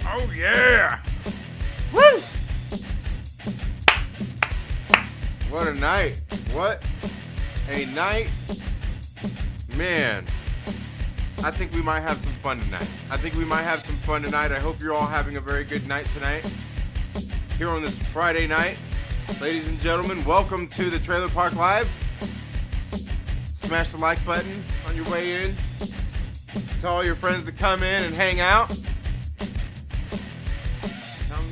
Oh, yeah. Woo! What a night. What a night. Man, I think we might have some fun tonight. I hope you're all having a very good night tonight. Here on this Friday night. Ladies and gentlemen, welcome to the Trailer Park Live. Smash the like button on your way in. Tell all your friends to come in and hang out.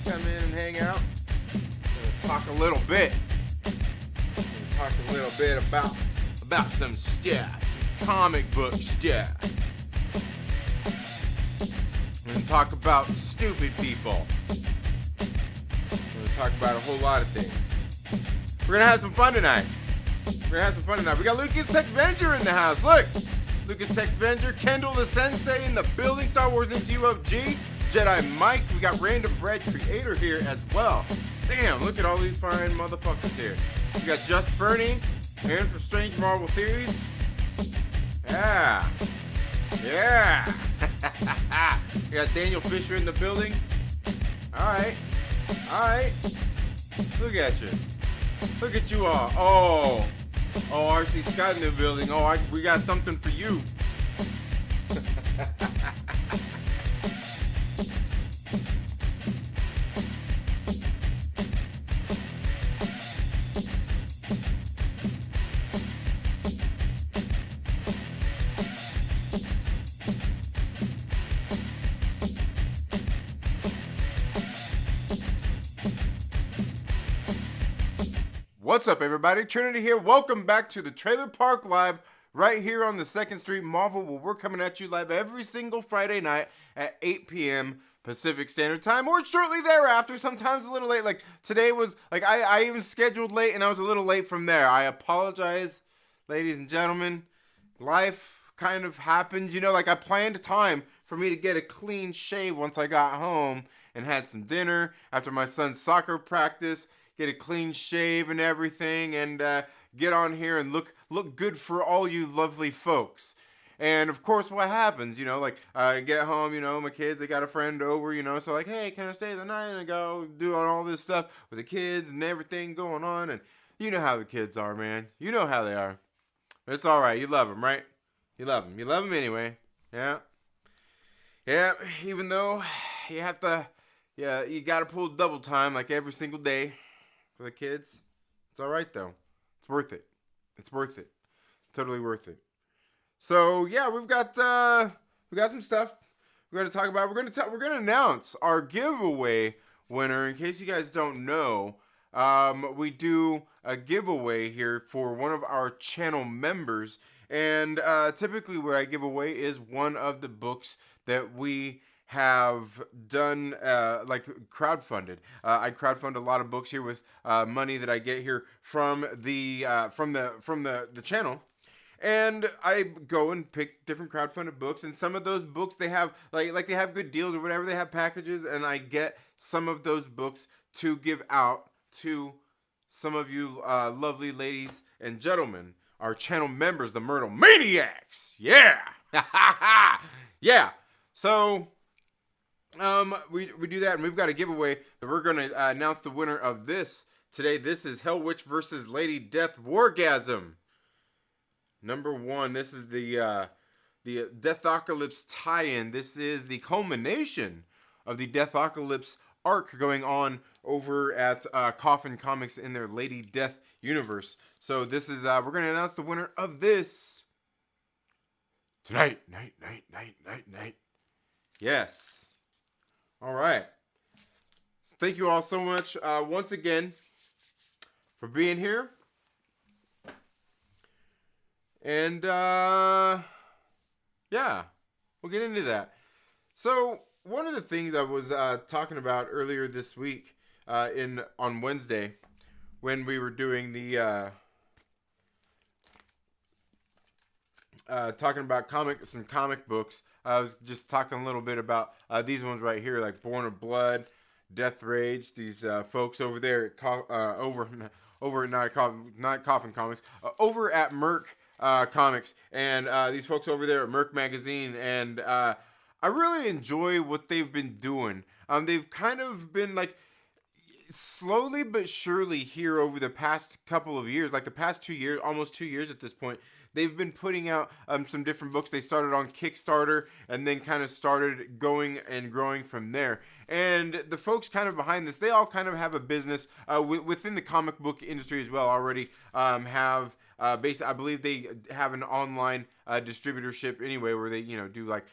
Come in and hang out. We're gonna talk a little bit. About some stuff, some comic book stuff. We're gonna talk about stupid people. We're gonna talk about a whole lot of things. We're gonna have some fun tonight. We got Lucas Texvenger in the house. Look, Lucas Texvenger, Kendall the Sensei in the building. Star Wars MCU of G. Jedi Mike, we got Random Bread Creator here as well. Damn, look at all these fine motherfuckers here. We got Just Bernie, Aaron from Strange Marvel Theories. Yeah. We got Daniel Fisher in the building. Alright. Look at you. Look at you all. Oh, RC Scott in the building. We got something for you. What's up, everybody? Trinity here. Welcome back to the Trailer Park Live right here on the 2nd Street Marvel, where we're coming at you live every single Friday night at 8 p.m. Pacific Standard Time, or shortly thereafter, sometimes a little late. Like today was, like I even scheduled late and I was a little late from there. I apologize, ladies and gentlemen. Life kind of happened, like I planned a time for me to get a clean shave once I got home and had some dinner after my son's soccer practice. Get a clean shave and everything, and get on here and look good for all you lovely folks. And of course, what happens, I get home, my kids, they got a friend over, so like, hey, can I stay the night? And I go do all this stuff with the kids and everything going on, and you know how the kids are, man. You know how they are. But it's all right. You love them, right? You love them anyway. Yeah, even though you have to, you got to pull double time like every single day. For the kids, it's all right though. It's worth it. Totally worth it. So yeah, we got some stuff we're gonna talk about. We're gonna announce our giveaway winner. In case you guys don't know, we do a giveaway here for one of our channel members, and typically what I give away is one of the books that we have done, like crowdfunded. I crowdfund a lot of books here with money that I get here from the channel, and I go and pick different crowdfunded books. And some of those books they have like they have good deals or whatever. They have packages, and I get some of those books to give out to some of you lovely ladies and gentlemen, our channel members, the Myrtle Maniacs. Yeah, yeah. So. We do that, and we've got a giveaway that we're going to announce the winner of this today. This is Hell Witch versus Lady Death Wargasm. Number 1. This is the Deathocalypse tie-in. This is the culmination of the Deathocalypse arc going on over at Coffin Comics in their Lady Death universe. So this is we're going to announce the winner of this tonight. Night. Yes. All right. So thank you all so much once again for being here. And yeah, we'll get into that. So one of the things I was talking about earlier this week on Wednesday when we were doing the talking about some comic books. I was just talking a little bit about these ones right here, like Born of Blood, Death Rage. These folks over there at over at not Coffin Comics, over at Merc Comics, and these folks over there at Merc Magazine, and I really enjoy what they've been doing. They've kind of been like slowly but surely here over the past couple of years, like the past 2 years, almost 2 years at this point, they've been putting out some different books. They started on Kickstarter and then kind of started going and growing from there. And the folks kind of behind this, they all kind of have a business within the comic book industry as well already. Have basically, I believe they have an online distributorship anyway, where they do like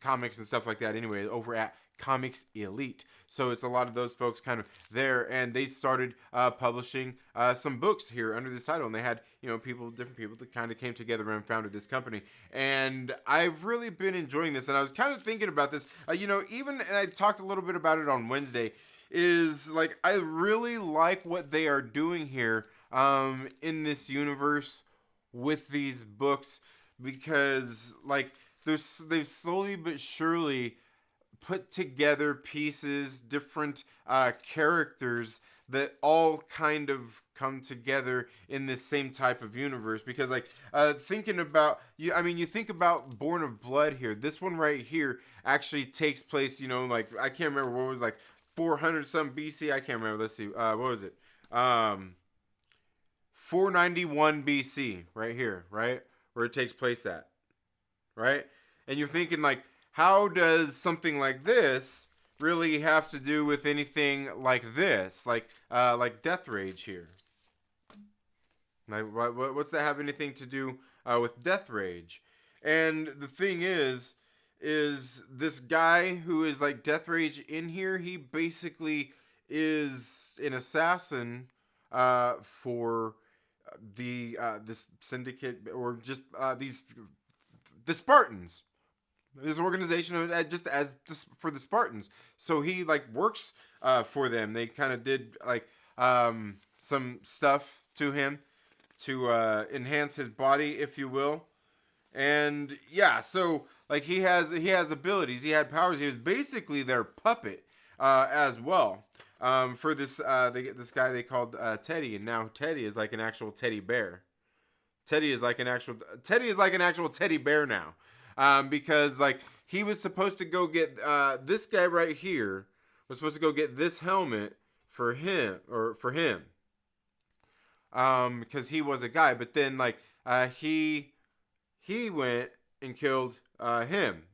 comics and stuff like that anyway over at Comics Elite. So it's a lot of those folks kind of there, and they started publishing some books here under this title, and they had different people that kind of came together and founded this company. And I've really been enjoying this, and I was kind of thinking about this, and I talked a little bit about it on Wednesday, is like I really like what they are doing here in this universe with these books, because like they've slowly but surely put together pieces, different characters that all kind of come together in this same type of universe. Because like thinking about you think about Born of Blood here. This one right here actually takes place, like I can't remember what it was, like 400 some BC. I can't remember. Let's see. What was it? 491 BC right here, right? Where it takes place at. Right? And you're thinking like, how does something like this really have to do with anything like this, like Death Rage here? Like, what's that have anything to do with Death Rage? And the thing is this guy who is like Death Rage in here, he basically is an assassin for this syndicate, or just the Spartans. This organization just for the Spartans. So he like works for them. They kind of did like some stuff to him to enhance his body, if you will. And yeah, so like he has abilities. He had powers. He was basically their puppet as well. For this this guy they called Teddy, and now Teddy is like an actual teddy bear. Teddy is like an actual teddy bear now. Because like he was supposed to go get this guy right here was supposed to go get this helmet for him, because he was a guy, but then like he went and killed him,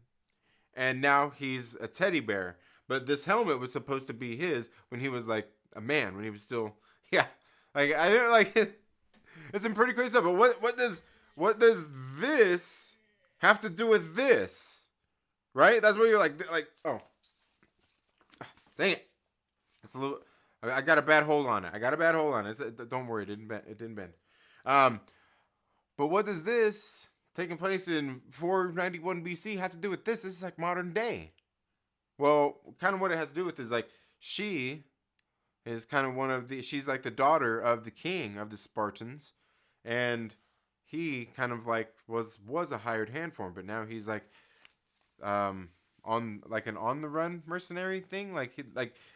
and now he's a teddy bear. But this helmet was supposed to be his when he was like a man, when he was still like I don't like it's some pretty crazy stuff. But what does this have to do with this, right? That's where you're like, oh, dang it! It's a little. I got a bad hold on it. Don't worry, it didn't bend. But what does this taking place in 491 BC have to do with this? This is like modern day. Well, kind of what it has to do with is like she is kind of she's like the daughter of the king of the Spartans, and he kind of like was a hired hand for him, but now he's like on like an on the run mercenary thing. Like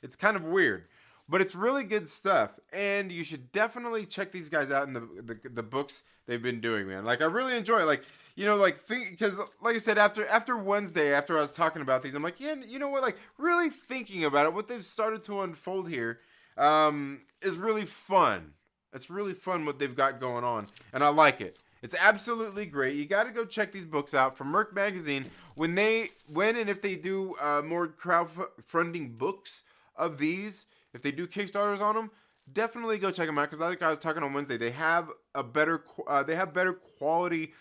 it's kind of weird, but it's really good stuff, and you should definitely check these guys out in the books they've been doing, man. Like I really enjoy it. Like because like I said, after Wednesday, after I was talking about these, I'm like, yeah, you know what? Like really thinking about it, what they've started to unfold here is really fun. It's really fun what they've got going on, and I like it. It's absolutely great. You got to go check these books out from Merc Magazine. When and if they do more crowdfunding books of these, if they do Kickstarters on them, definitely go check them out. Because like I was talking on Wednesday, they have better quality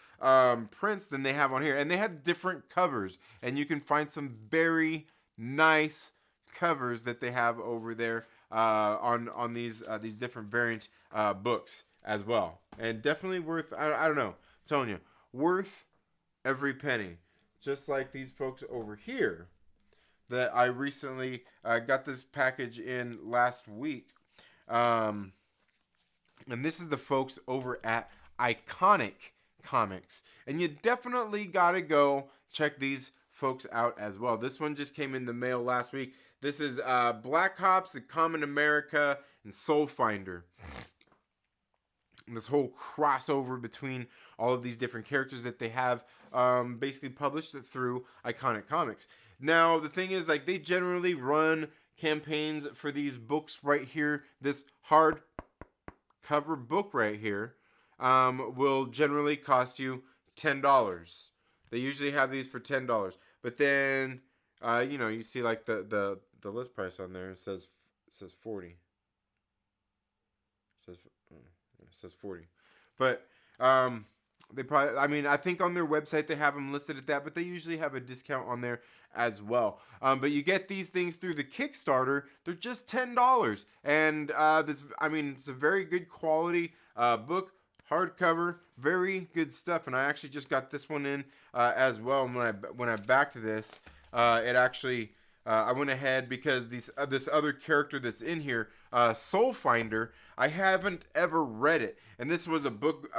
prints than they have on here, and they have different covers, and you can find some very nice covers that they have over there on these different variant books as well. And definitely worth, I don't know, I'm telling you, worth every penny. Just like these folks over here that I recently got this package in last week. And this is the folks over at Iconic Comics. And you definitely gotta go check these folks out as well. This one just came in the mail last week. This is Black Ops, A Common America, and Soul Finder. This whole crossover between all of these different characters that they have basically published through Iconic Comics. Now, the thing is, like, they generally run campaigns for these books right here. This hard cover book right here will generally cost you $10. They usually have these for $10. But then, you know, you see like the list price on there. It says 40. It says 40. But they probably, I mean, I think on their website they have them listed at that, but they usually have a discount on there as well. But you get these things through the Kickstarter. They're just $10. And this, I mean, it's a very good quality book, hardcover, very good stuff. And I actually just got this one in as well. And when I backed this, it actually I went ahead because this other character that's in here, Soul Finder, I haven't ever read it, and this was a book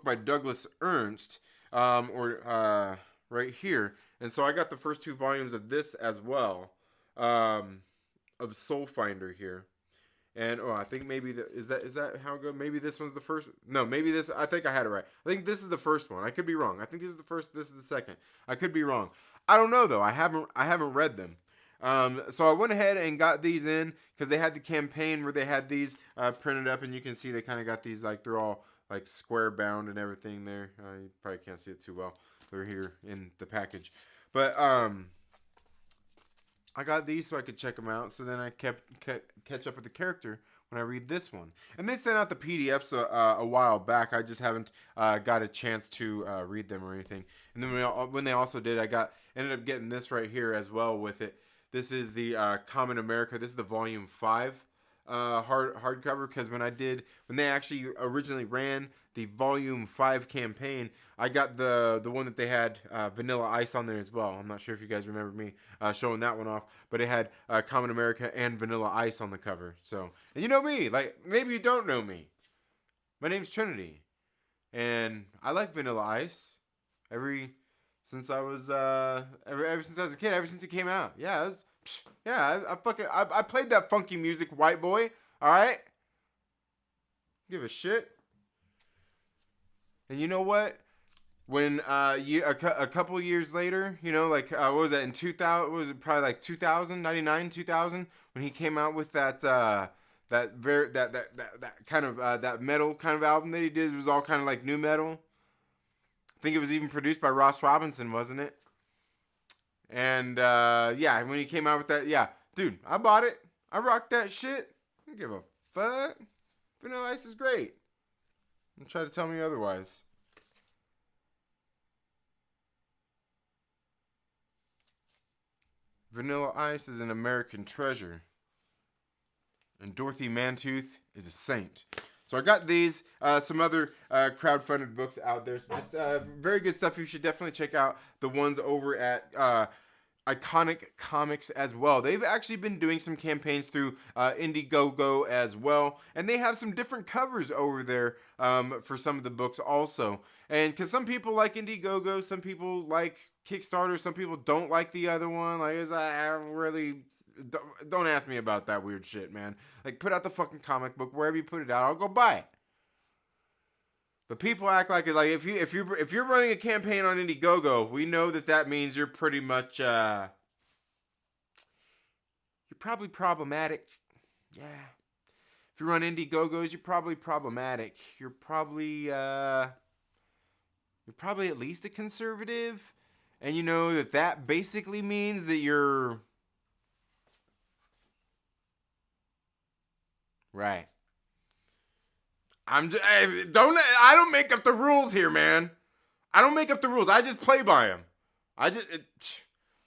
by Douglas Ernst, right here, and so I got the first 2 volumes of this as well, of Soul Finder here, and I think maybe is that how good? Maybe this one's the first. No, maybe this. I think I had it right. I think this is the first one. I could be wrong. I think this is the first. This is the second. I could be wrong. I don't know though. I haven't read them. So I went ahead and got these in because they had the campaign where they had these printed up, and you can see they kind of got these like they're all like square bound and everything there. You probably can't see it too well. They're here in the package, but I got these so I could check them out. So then I catch up with the character when I read this one. And they sent out the PDFs a while back. I just haven't got a chance to read them or anything. And then when they also did, ended up getting this right here as well with it. This is the Common America. This is the Volume 5 hardcover, because when they actually originally ran the Volume 5 campaign, I got the one that they had Vanilla Ice on there as well. I'm not sure if you guys remember me showing that one off, but it had Common America and Vanilla Ice on the cover. So, and you know me, like maybe you don't know me. My name's Trinity, and I like Vanilla Ice. Ever since I was a kid, ever since it came out. Yeah, I played that funky music, white boy. All right, give a shit. And you know what? When a couple years later, you know, like what was that in 2000? What was it, probably like 2000, 99, 2000, when he came out with that kind of that metal kind of album that he did? It was all kind of like new metal. I think it was even produced by Ross Robinson, wasn't it? And yeah, when he came out with that, yeah, dude, I bought it. I rocked that shit. I don't give a fuck. Vanilla Ice is great. Don't try to tell me otherwise. Vanilla Ice is an American treasure, and Dorothy Mantooth is a saint. So I got these, some other crowdfunded books out there. So just very good stuff. You should definitely check out the ones over at Iconic Comics as well. They've actually been doing some campaigns through Indiegogo as well. And they have some different covers over there for some of the books also. And because some people like Indiegogo, some people like Kickstarter, some people don't like the other one. Like, I really don't ask me about that weird shit, man. Like, put out the fucking comic book wherever you put it out. I'll go buy it. But people act like it. Like, if you're running a campaign on Indiegogo, we know that means you're pretty much you're probably problematic. Yeah. If you run Indiegogos, you're probably problematic. You're probably at least a conservative. And you know that basically means that you're right. I don't make up the rules here, man. I don't make up the rules. I just play by them.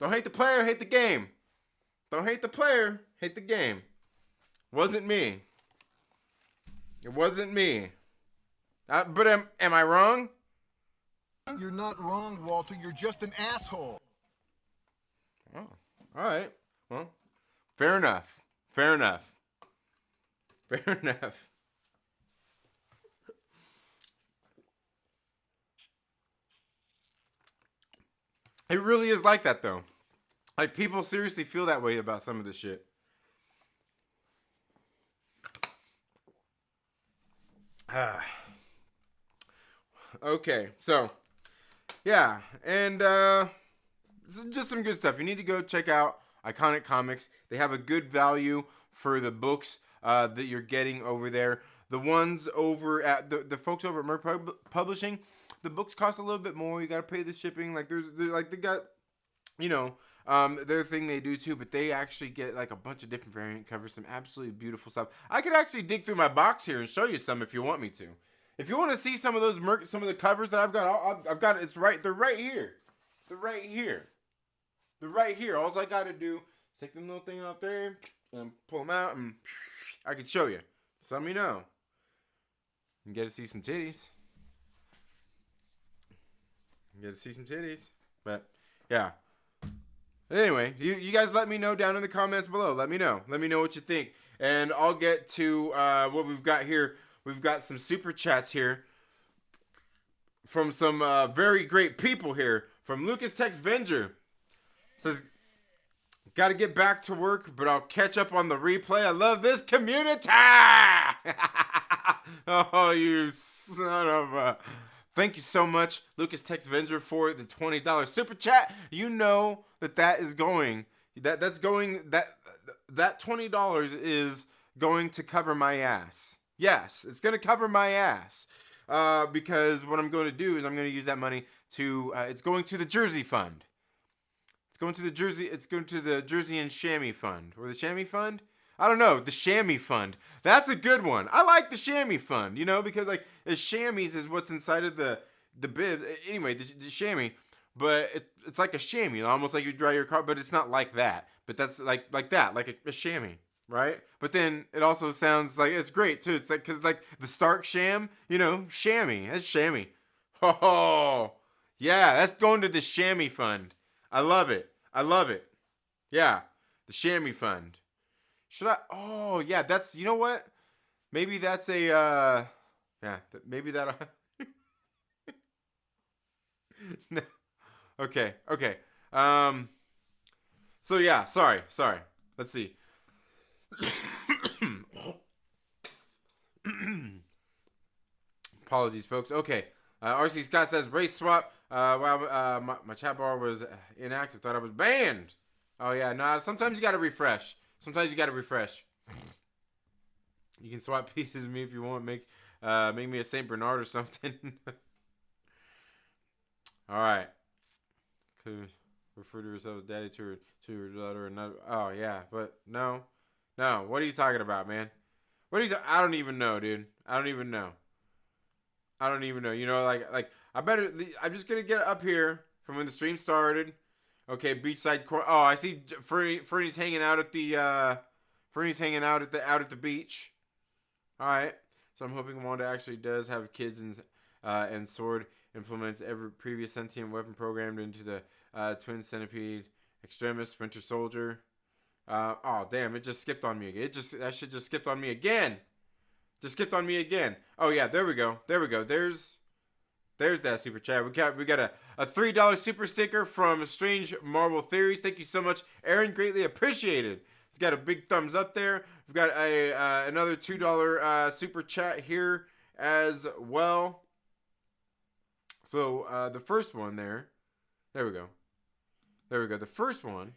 Don't hate the player, hate the game. Don't hate the player, hate the game. Wasn't me. It wasn't me. But am I wrong? You're not wrong, Walter. You're just an asshole. Oh, all right. Well, fair enough. Fair enough. Fair enough. It really is like that, though. Like, people seriously feel that way about some of this shit. Okay, so, yeah, and this is just some good stuff. You need to go check out Iconic Comics. They have a good value for the books that you're getting over there. The ones over at the folks over at Myrtle Publishing, the books cost a little bit more. You got to pay the shipping. Like, they got, you know, their thing they do too, but they actually get like a bunch of different variant covers, some absolutely beautiful stuff. I could actually dig through my box here and show you some if you want me to. If you want to see some of those some of the covers that I've got, I've got it's right. They're right here. They're right here. They're right here. All I got to do is take the little thing out there and pull them out, and I can show you. Just let me know. You get to see some titties. You get to see some titties. But yeah. Anyway, you guys let me know down in the comments below. Let me know. Let me know what you think. And I'll get to what we've got here. We've got some super chats here from some very great people here. From Lucas Texvenger. Says, got to get back to work, but I'll catch up on the replay. I love this community. Oh, you son of a... Thank you so much, Lucas Texvenger, for the $20 super chat. You know that is going. That $20 is going to cover my ass. Yes, it's going to cover my ass. Because what I'm going to do is I'm going to use that money to. It's going to the Jersey Fund. It's going to the Jersey and Chamois Fund, or the Chamois Fund. I don't know, the Chamois Fund. That's a good one. I like the Chamois Fund, you know, because like the chamois is what's inside of the bib. Anyway, the chamois, but it's like a chamois, almost like you dry your car, but it's not like that. But that's like that, like a chamois, right? But then it also sounds like it's great too. It's like because like the Stark sham, you know, chamois. That's chamois. Oh, yeah, that's going to the Chamois Fund. I love it. I love it. Yeah, the Chamois Fund. Should I? Oh, yeah, that's, you know what? Maybe that's a, yeah, maybe that. No. Okay. So yeah, sorry. Let's see. Apologies, folks. Okay. RC Scott says, race swap. Wow, my chat bar was inactive. Thought I was banned. Oh, yeah. Nah, sometimes you got to refresh. You can swap pieces of me if you want. Make me a Saint Bernard or something. All right. Could refer to herself as daddy to her daughter or not. Oh yeah, but no. What are you talking about, man? I don't even know, dude. I don't even know. You know, like I'm just gonna get up here from when the stream started. Okay, beachside corner. Oh, I see Fernie's hanging out at the out at the beach. All right. So I'm hoping Wanda actually does have kids and Sword implements every previous sentient weapon programmed into the Twin Centipede Extremis Winter Soldier. Oh damn! It just skipped on me again. That shit just skipped on me again. Oh yeah, there we go. There's that super chat. We got a $3 super sticker from Strange Marvel Theories. Thank you so much, Aaron. Greatly appreciated. It's got a big thumbs up there. We've got another $2 super chat here as well. So the first one there we go. The first one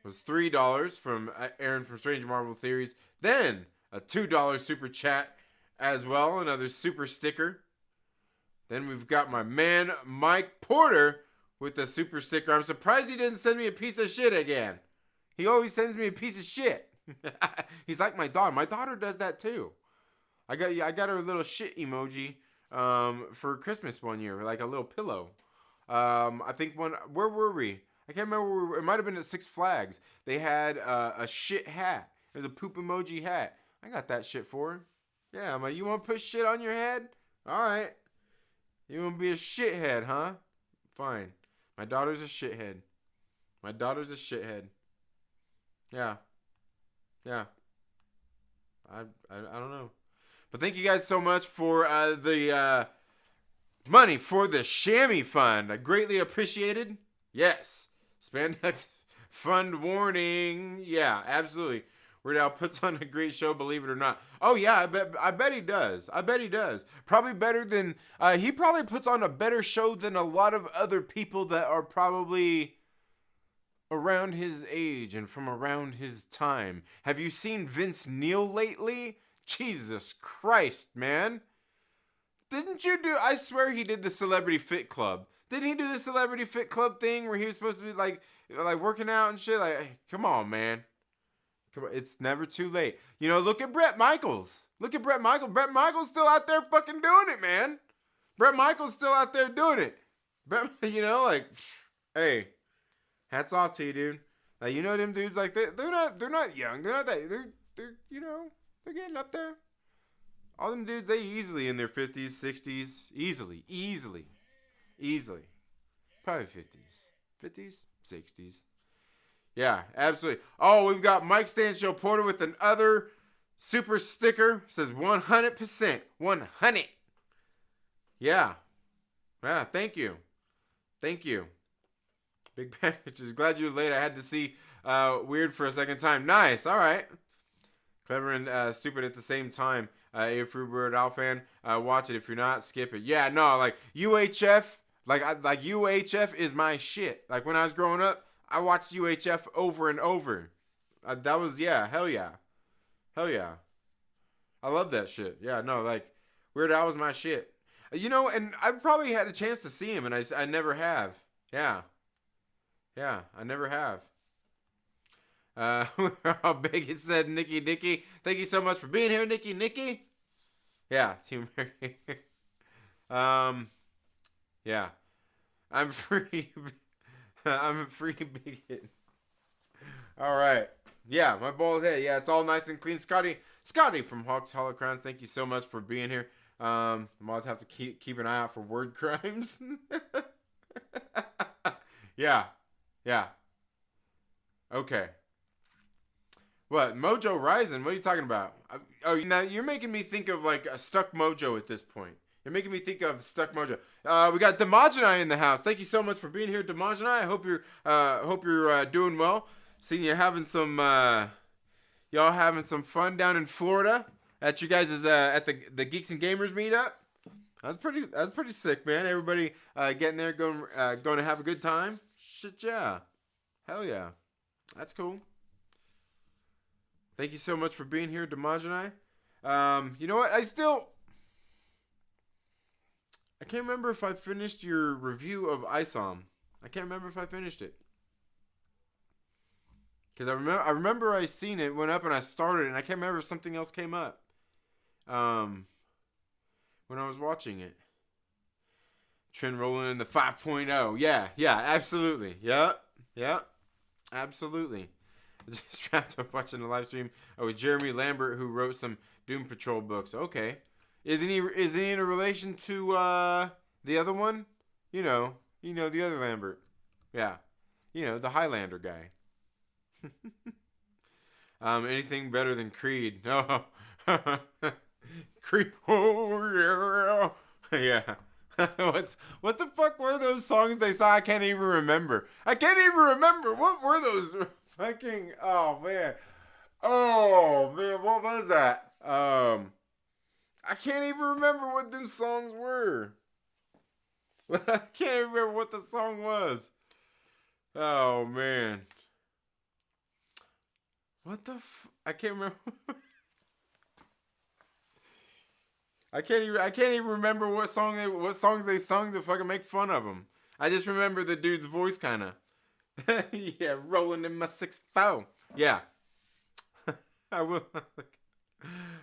was $3 from Aaron from Strange Marvel Theories. Then a $2 super chat as well, another super sticker. Then we've got my man, Mike Porter, with the super sticker. I'm surprised he didn't send me a piece of shit again. He always sends me a piece of shit. He's like my daughter. My daughter does that too. I got her a little shit emoji for Christmas one year, like a little pillow. I think where were we? I can't remember where we were. It might have been at Six Flags. They had a shit hat. There's a poop emoji hat. I got that shit for her. Yeah, I'm like, you want to put shit on your head? All right. You want to be a shithead, huh? Fine. My daughter's a shithead. Yeah. I don't know. But thank you guys so much for the money for the Chamois Fund. I greatly appreciated. Yes. Spandex fund warning. Yeah, absolutely. Weird Al puts on a great show, believe it or not. Oh yeah, I bet he does. I bet he does. Probably better than he probably puts on a better show than a lot of other people that are probably around his age and from around his time. Have you seen Vince Neil lately? Jesus Christ, man. Didn't you do I swear he did the Celebrity Fit Club. Didn't he do the Celebrity Fit Club thing where he was supposed to be like working out and shit? Like, come on, man. Come on, it's never too late. You know, look at Bret Michaels. Look at Bret Michaels. Bret Michaels still out there fucking doing it, man. Bret Michaels still out there doing it. You know, like, hey, hats off to you, dude. Like, you know them dudes, like they're not young. They're not that. They're you know, they're getting up there. All them dudes, they easily in their 50s, 60s, easily, probably 50s, 60s. Yeah, absolutely. Oh, we've got Mike Stancho Porter with another super sticker. It says 100%. 100. Yeah. Yeah, thank you. Thank you. Big packages. Glad you were late. I had to see Weird for a second time. Nice. All right. Clever and stupid at the same time. If you're a Weird Al fan, watch it. If you're not, skip it. Yeah, no, like UHF, like UHF is my shit. Like when I was growing up, I watched UHF over and over. That was, yeah, hell yeah. Hell yeah. I love that shit. Yeah, no, like, Weird Al was my shit. You know, and I've probably had a chance to see him, and I never have. Yeah. Yeah, I never have. How big it said, Nikki. Thank you so much for being here, Nikki. Yeah, Team Mary. Yeah. I'm free. I'm a free bigot. All right. Yeah, my bald head. Yeah, it's all nice and clean. Scotty from Hawks Holocrons, thank you so much for being here. I'm going to have to keep an eye out for word crimes. Yeah. Okay. What? Mojo Rising? What are you talking about? Oh, now you're making me think of like a Stuck Mojo at this point. You're making me think of Stuck Mojo. We got Demogeny in the house. Thank you so much for being here, Demogeny. I hope you're doing well. Seeing you having some y'all having some fun down in Florida at you guys' at the Geeks and Gamers meetup. That's pretty sick, man. Everybody getting there, going to have a good time. Shit, yeah. Hell yeah. That's cool. Thank you so much for being here, Demogeny. You know what? I can't remember if I finished your review of ISOM. I can't remember if I finished it. Because I remember I seen it, went up, and I started, and I can't remember if something else came up. When I was watching it. Trend rolling in the 5.0. Yeah, absolutely. Yeah, absolutely. Just wrapped up watching the live stream with Jeremy Lambert, who wrote some Doom Patrol books. Okay, is he in a relation to the other one? You know the other Lambert. Yeah, the Highlander guy. Anything better than Creed? No. Creed. Oh yeah. What the fuck were those songs they saw? I can't even remember. What were those? Fucking, oh man, what was that? I can't even remember what them songs were. I can't even remember what the song was. Oh man, what the I can't remember. I can't even remember what songs they sung to fucking make fun of them. I just remember the dude's voice, kind of. Yeah, rolling in my 6'4". Yeah. I will.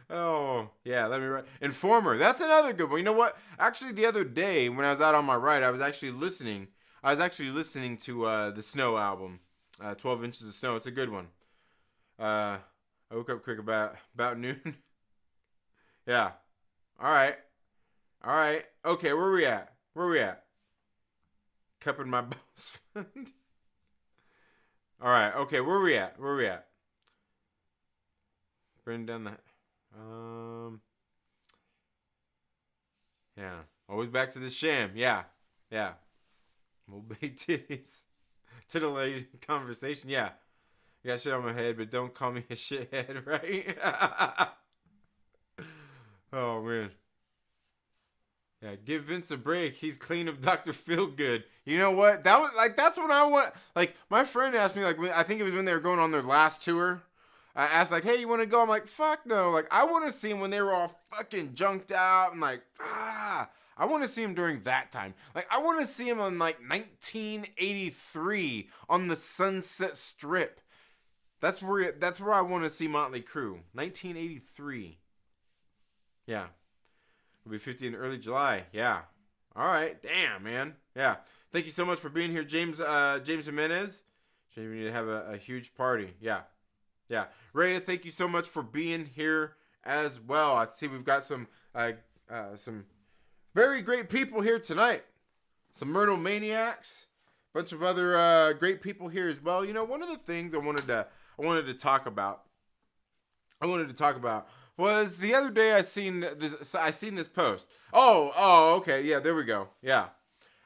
Oh, yeah, let me write. Informer. That's another good one. You know what? Actually, the other day when I was out on my ride, I was actually listening to the Snow album, 12 Inches of Snow. It's a good one. I woke up quick about noon. Yeah. All right. Okay, where we at? Cupping my boss friend. All right. Okay, where we at? Bring down that. Yeah. Always back to the sham. Yeah. Little big titties. titillating conversation. Yeah. I got shit on my head, but don't call me a shithead, right? Oh, man. Yeah, give Vince a break. He's clean of Dr. Feelgood. You know what? That was like, that's what I want. Like, my friend asked me, like, I think it was when they were going on their last tour. I asked, like, hey, you want to go? I'm like, fuck no. Like, I want to see them when they were all fucking junked out and like, I want to see him during that time. Like, I want to see him on, like, 1983 on the Sunset Strip. That's where I want to see Motley Crue. 1983. Yeah. We'll be 50 in early July. Yeah. All right. Damn, man. Yeah. Thank you so much for being here, James Jimenez. We need to have a huge party. Yeah. Yeah. Ray, thank you so much for being here as well. I see we've got some very great people here tonight. Some Myrtle Maniacs. A bunch of other great people here as well. You know, one of the things I wanted to talk about was the other day I seen this post. Oh, okay, yeah, there we go. Yeah.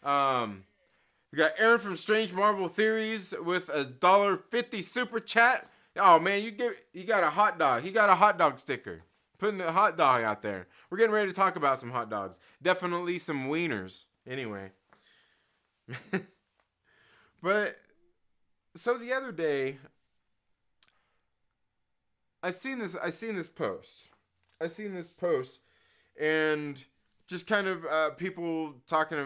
We got Aaron from Strange Marvel Theories with a $1.50 super chat. Oh man, you got a hot dog. He got a hot dog sticker. Putting the hot dog out there. We're getting ready to talk about some hot dogs. Definitely some wieners. Anyway. But so the other day I seen this post. And just kind of people talking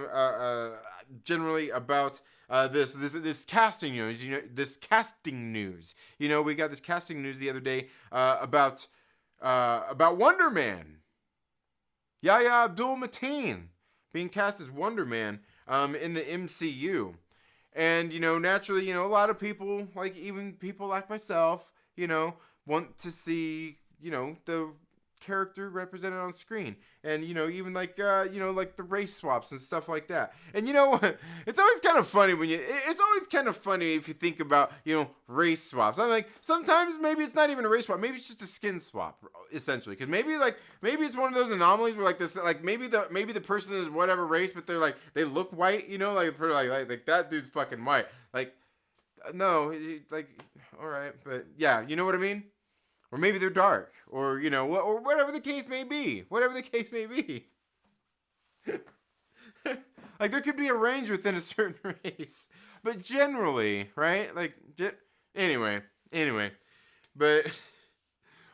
generally about this casting news. You know, this casting news. You know, we got this casting news the other day about Wonder Man. Yahya Abdul-Mateen being cast as Wonder Man in the MCU. And, you know, naturally, you know, a lot of people, like even people like myself, you know, want to see, you know, the character represented on screen. And, you know, even like, you know, like the race swaps and stuff like that. And you know what? It's always kind of funny it's always kind of funny if you think about, you know, race swaps. I'm like, sometimes maybe it's not even a race swap. Maybe it's just a skin swap, essentially. Because maybe it's one of those anomalies where like this, like maybe the person is whatever race, but they're like, they look white, you know, like that dude's fucking white. Like, no, like, all right. But yeah, you know what I mean? Or maybe they're dark, or, you know, or whatever the case may be. Like, there could be a range within a certain race. But generally, right? Like, anyway. But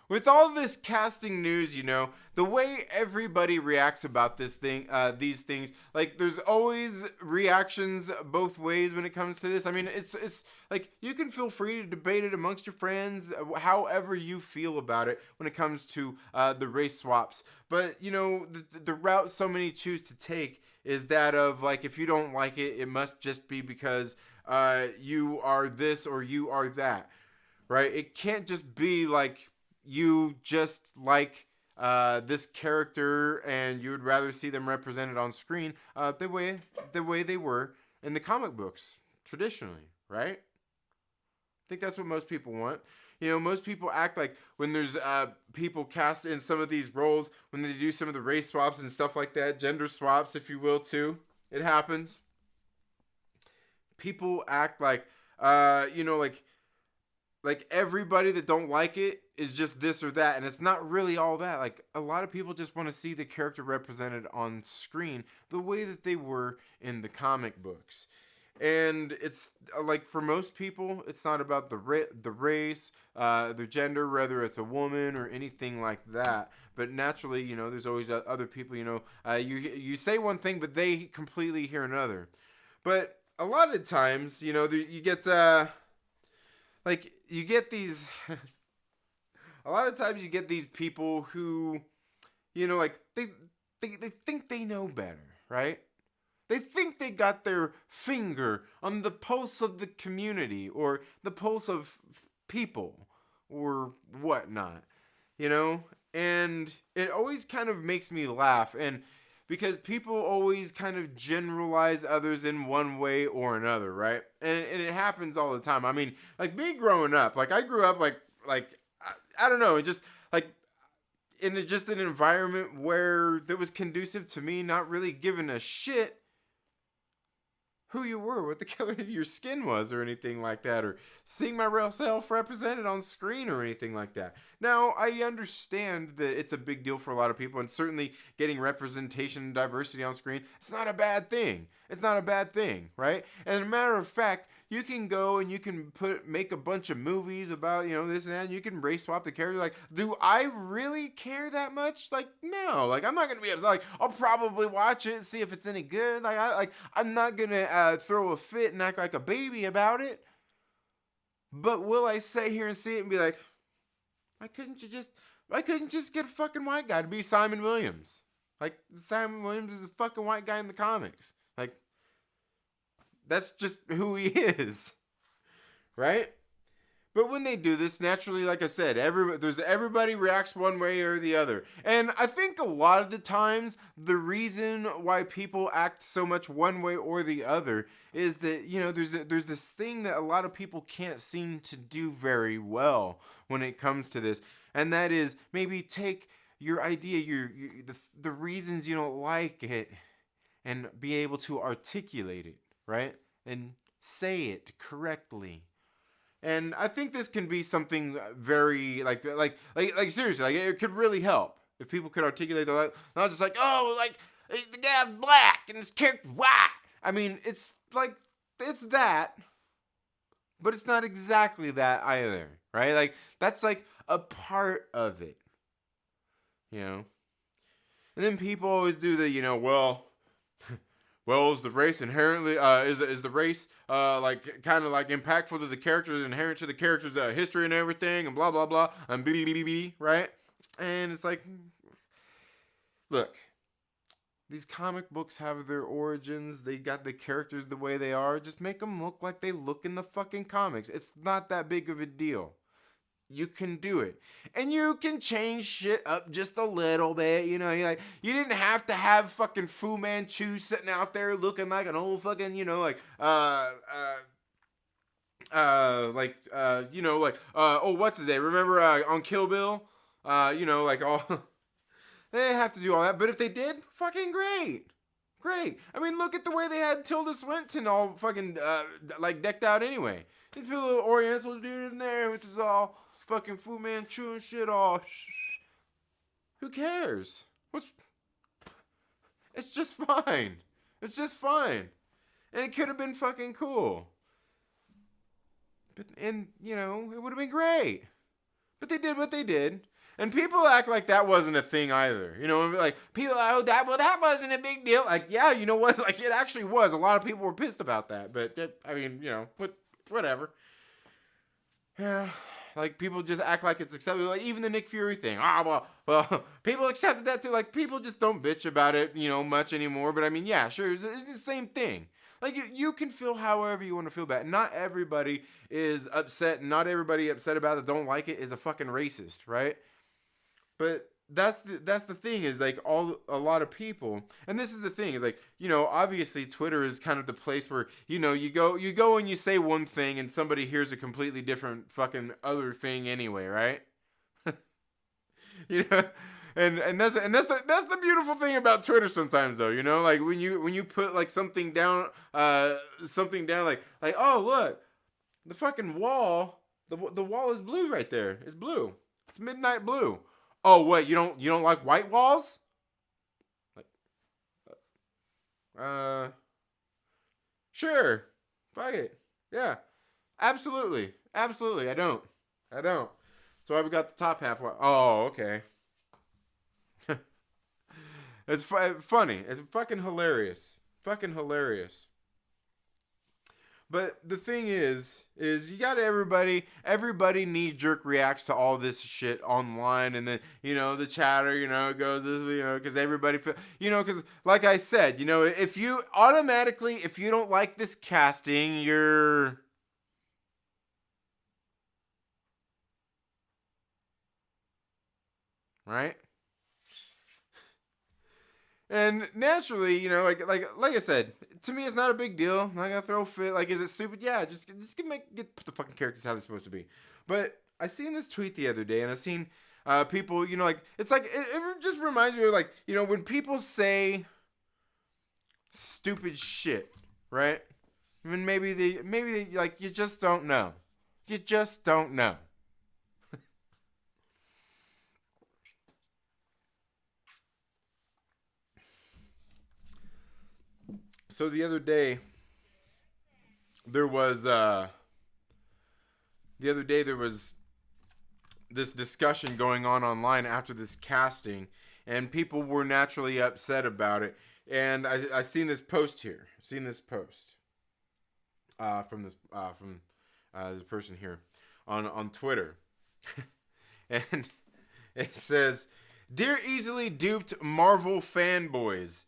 with all this casting news, you know, the way everybody reacts about these things, like, there's always reactions both ways when it comes to this. I mean, it's like, you can feel free to debate it amongst your friends, however you feel about it when it comes to the race swaps. But, you know, the route so many choose to take is that of, like, if you don't like it, it must just be because you are this or you are that, right? It can't just be like you just like this character and you would rather see them represented on screen the way they were in the comic books traditionally, right? I think that's what most people want. You know, most people act like when there's people cast in some of these roles, when they do some of the race swaps and stuff like that, gender swaps, if you will, too. It happens. People act like, you know, like everybody that don't like it is just this or that, and it's not really all that. Like, a lot of people just want to see the character represented on screen the way that they were in the comic books. And it's like, for most people, it's not about the race, the gender, whether it's a woman or anything like that. But naturally, you know, there's always other people, you know, you say one thing, but they completely hear another. But a lot of times, you know, you get like, you get these a lot of times you get these people who, you know, like, they think they know better, right? They think they got their finger on the pulse of the community or the pulse of people or whatnot, you know? And it always kind of makes me laugh, and because people always kind of generalize others in one way or another, right? And it happens all the time. I mean, like, me growing up, like, I grew up like I don't know, just like in just an environment where that was conducive to me not really giving a shit who you were, what the color of your skin was, or anything like that, or seeing my real self represented on screen or anything like that. Now, I understand that it's a big deal for a lot of people, and certainly getting representation and diversity on screen, it's not a bad thing. It's not a bad thing, right? And as a matter of fact, you can go and you can make a bunch of movies about, this and that, and you can race swap the character. Like, do I really care that much? Like, no. Like, I'm not gonna be upset. Like, I'll probably watch it and see if it's any good. I'm not gonna throw a fit and act like a baby about it. But will I sit here and see it and be like, why couldn't you just get a fucking white guy to be Simon Williams? Like, Simon Williams is a fucking white guy in the comics. Like, that's just who he is, right? But when they do this, naturally, like I said, everybody reacts one way or the other. And I think a lot of the times, the reason why people act so much one way or the other is that, there's this thing that a lot of people can't seem to do very well when it comes to this. And that is maybe take your idea, the reasons you don't like it, and be able to articulate it, right? And say it correctly. And I think this can be something very like seriously, like it could really help if people could articulate that, not just like, oh, like the guy's black and his character's white. I mean, it's like it's that, but it's not exactly that either, right? Like that's like a part of it, And then people always do the, well, is the race inherently is the race like kind of like impactful to the characters, inherent to the characters' history and everything, and blah blah blah, and right? And it's like, look, these comic books have their origins. They got the characters the way they are. Just make them look like they look in the fucking comics. It's not that big of a deal. You can do it. And you can change shit up just a little bit. You didn't have to have fucking Fu Manchu sitting out there looking like an old fucking, what's his name? Remember on Kill Bill? All they didn't have to do all that, but if they did, fucking great. Great. I mean, look at the way they had Tilda Swinton all fucking decked out anyway. Just put a little Oriental dude in there, which is all fucking Fu Manchu and shit all. Who cares? It's just fine. It's just fine. And it could have been fucking cool. It would have been great. But they did what they did. And people act like that wasn't a thing either. Like, people are, that wasn't a big deal. Like, yeah, you know what? Like, it actually was. A lot of people were pissed about that. But, whatever. Yeah. Like, people just act like it's acceptable. Like, even the Nick Fury thing. Well, people accepted that too. Like, people just don't bitch about it, much anymore. But, I mean, yeah, sure, it's the same thing. Like, you can feel however you want to feel about it. Not everybody is upset. Not everybody upset about it, don't like it, is a fucking racist, right? But that's the thing is, like, a lot of people, and this is the thing is, like, obviously Twitter is kind of the place where, you go and you say one thing and somebody hears a completely different fucking other thing anyway, right? And that's the beautiful thing about Twitter sometimes, though, like when you put like something down like, oh, look, the fucking wall, the wall is blue right there. It's blue. It's midnight blue. Oh, wait, you don't like white walls? Like, sure. Fuck it. Yeah. Absolutely. I don't. So I've got the top half. Oh, okay. It's funny. It's fucking hilarious. But the thing is you got everybody knee-jerk reacts to all this shit online, and then, the chatter, it goes this, because everybody because like I said, if you don't like this casting, you're right? And naturally, like I said, to me, it's not a big deal. I'm not gonna throw a fit. Like, is it stupid? Yeah, just put the fucking characters how they're supposed to be. But I seen this tweet the other day, and I seen people, it's like it just reminds me of, like, when people say stupid shit, right? I mean, maybe they, like, you just don't know. You just don't know. So the other day there was this discussion going on online after this casting, and people were naturally upset about it. And I seen this post here. From this person here on Twitter, and it says, "Dear easily duped Marvel fanboys,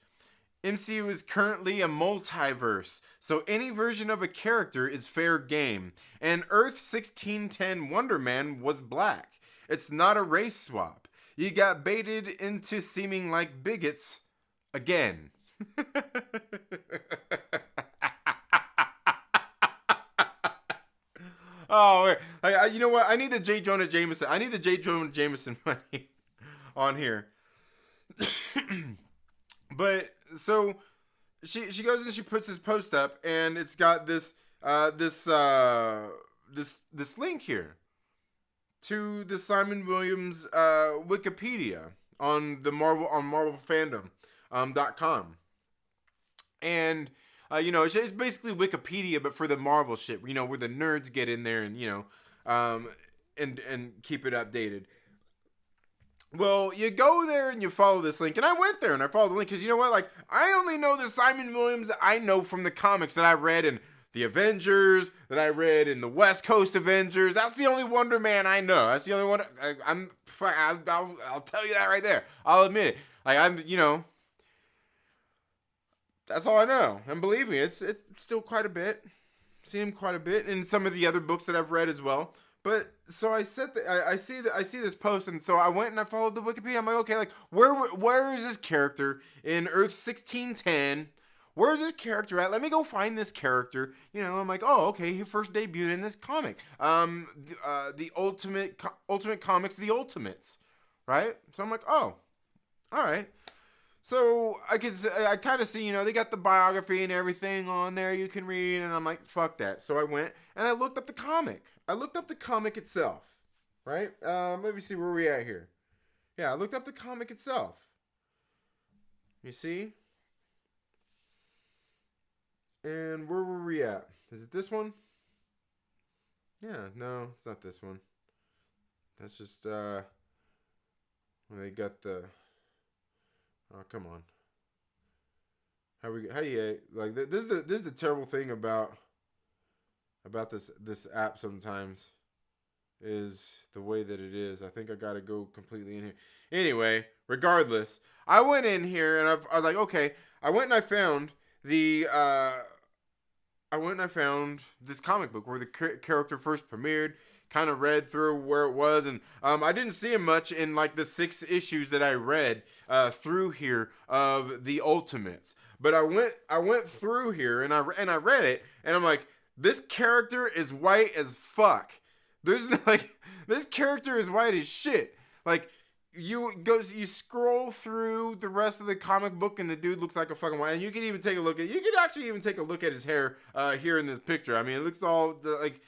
MCU is currently a multiverse, so any version of a character is fair game. And Earth 1610 Wonder Man was black. It's not a race swap. You got baited into seeming like bigots again." Oh, wait. You know what? I need the J. Jonah Jameson. I need the J. Jonah Jameson money on here. But so she goes and she puts this post up, and it's got this link here to the Simon Williams Wikipedia on the Marvel Fandom.com. And it's basically Wikipedia, but for the Marvel shit, where the nerds get in there and and keep it updated. Well, you go there and you follow this link, and I went there and I followed the link because you know what? Like, I only know the Simon Williams that I know from the comics that I read in the Avengers, that I read in the West Coast Avengers. That's the only Wonder Man I know. That's the only one. I'll tell you that right there. I'll admit it. Like, that's all I know. And believe me, it's still quite a bit. Seen him quite a bit in some of the other books that I've read as well. But so I see this post, and so I went and I followed the Wikipedia. I'm like, okay, like where is this character in Earth 1610? Where's this character at? Let me go find this character. I'm like, oh, okay, he first debuted in this comic. The Ultimate Comics, The Ultimates, right? So I'm like, oh, all right. So I kind of see, they got the biography and everything on there you can read, and I'm like, fuck that. So I went and I looked up the comic. I looked up the comic itself, right? Let me see where we at here. Yeah, I looked up the comic itself. You see? And where were we at? Is it this one? Yeah, no, it's not this one. That's just when they got the. Oh, come on. How you like this is the terrible thing about this app sometimes, is the way that it is. I think I got to go completely in here. Anyway, regardless, I went in here and I was like, okay. I went and I found this comic book where the character first premiered. Kind of read through where it was, and I didn't see him much in like the 6 issues that I read through here of the Ultimates. But I went through here and I read it, and I'm like, this character is white as fuck. There's this character is white as shit. Like, you scroll through the rest of the comic book, and the dude looks like a fucking white. And you could actually even take a look at his hair here in this picture. I mean, it looks all like,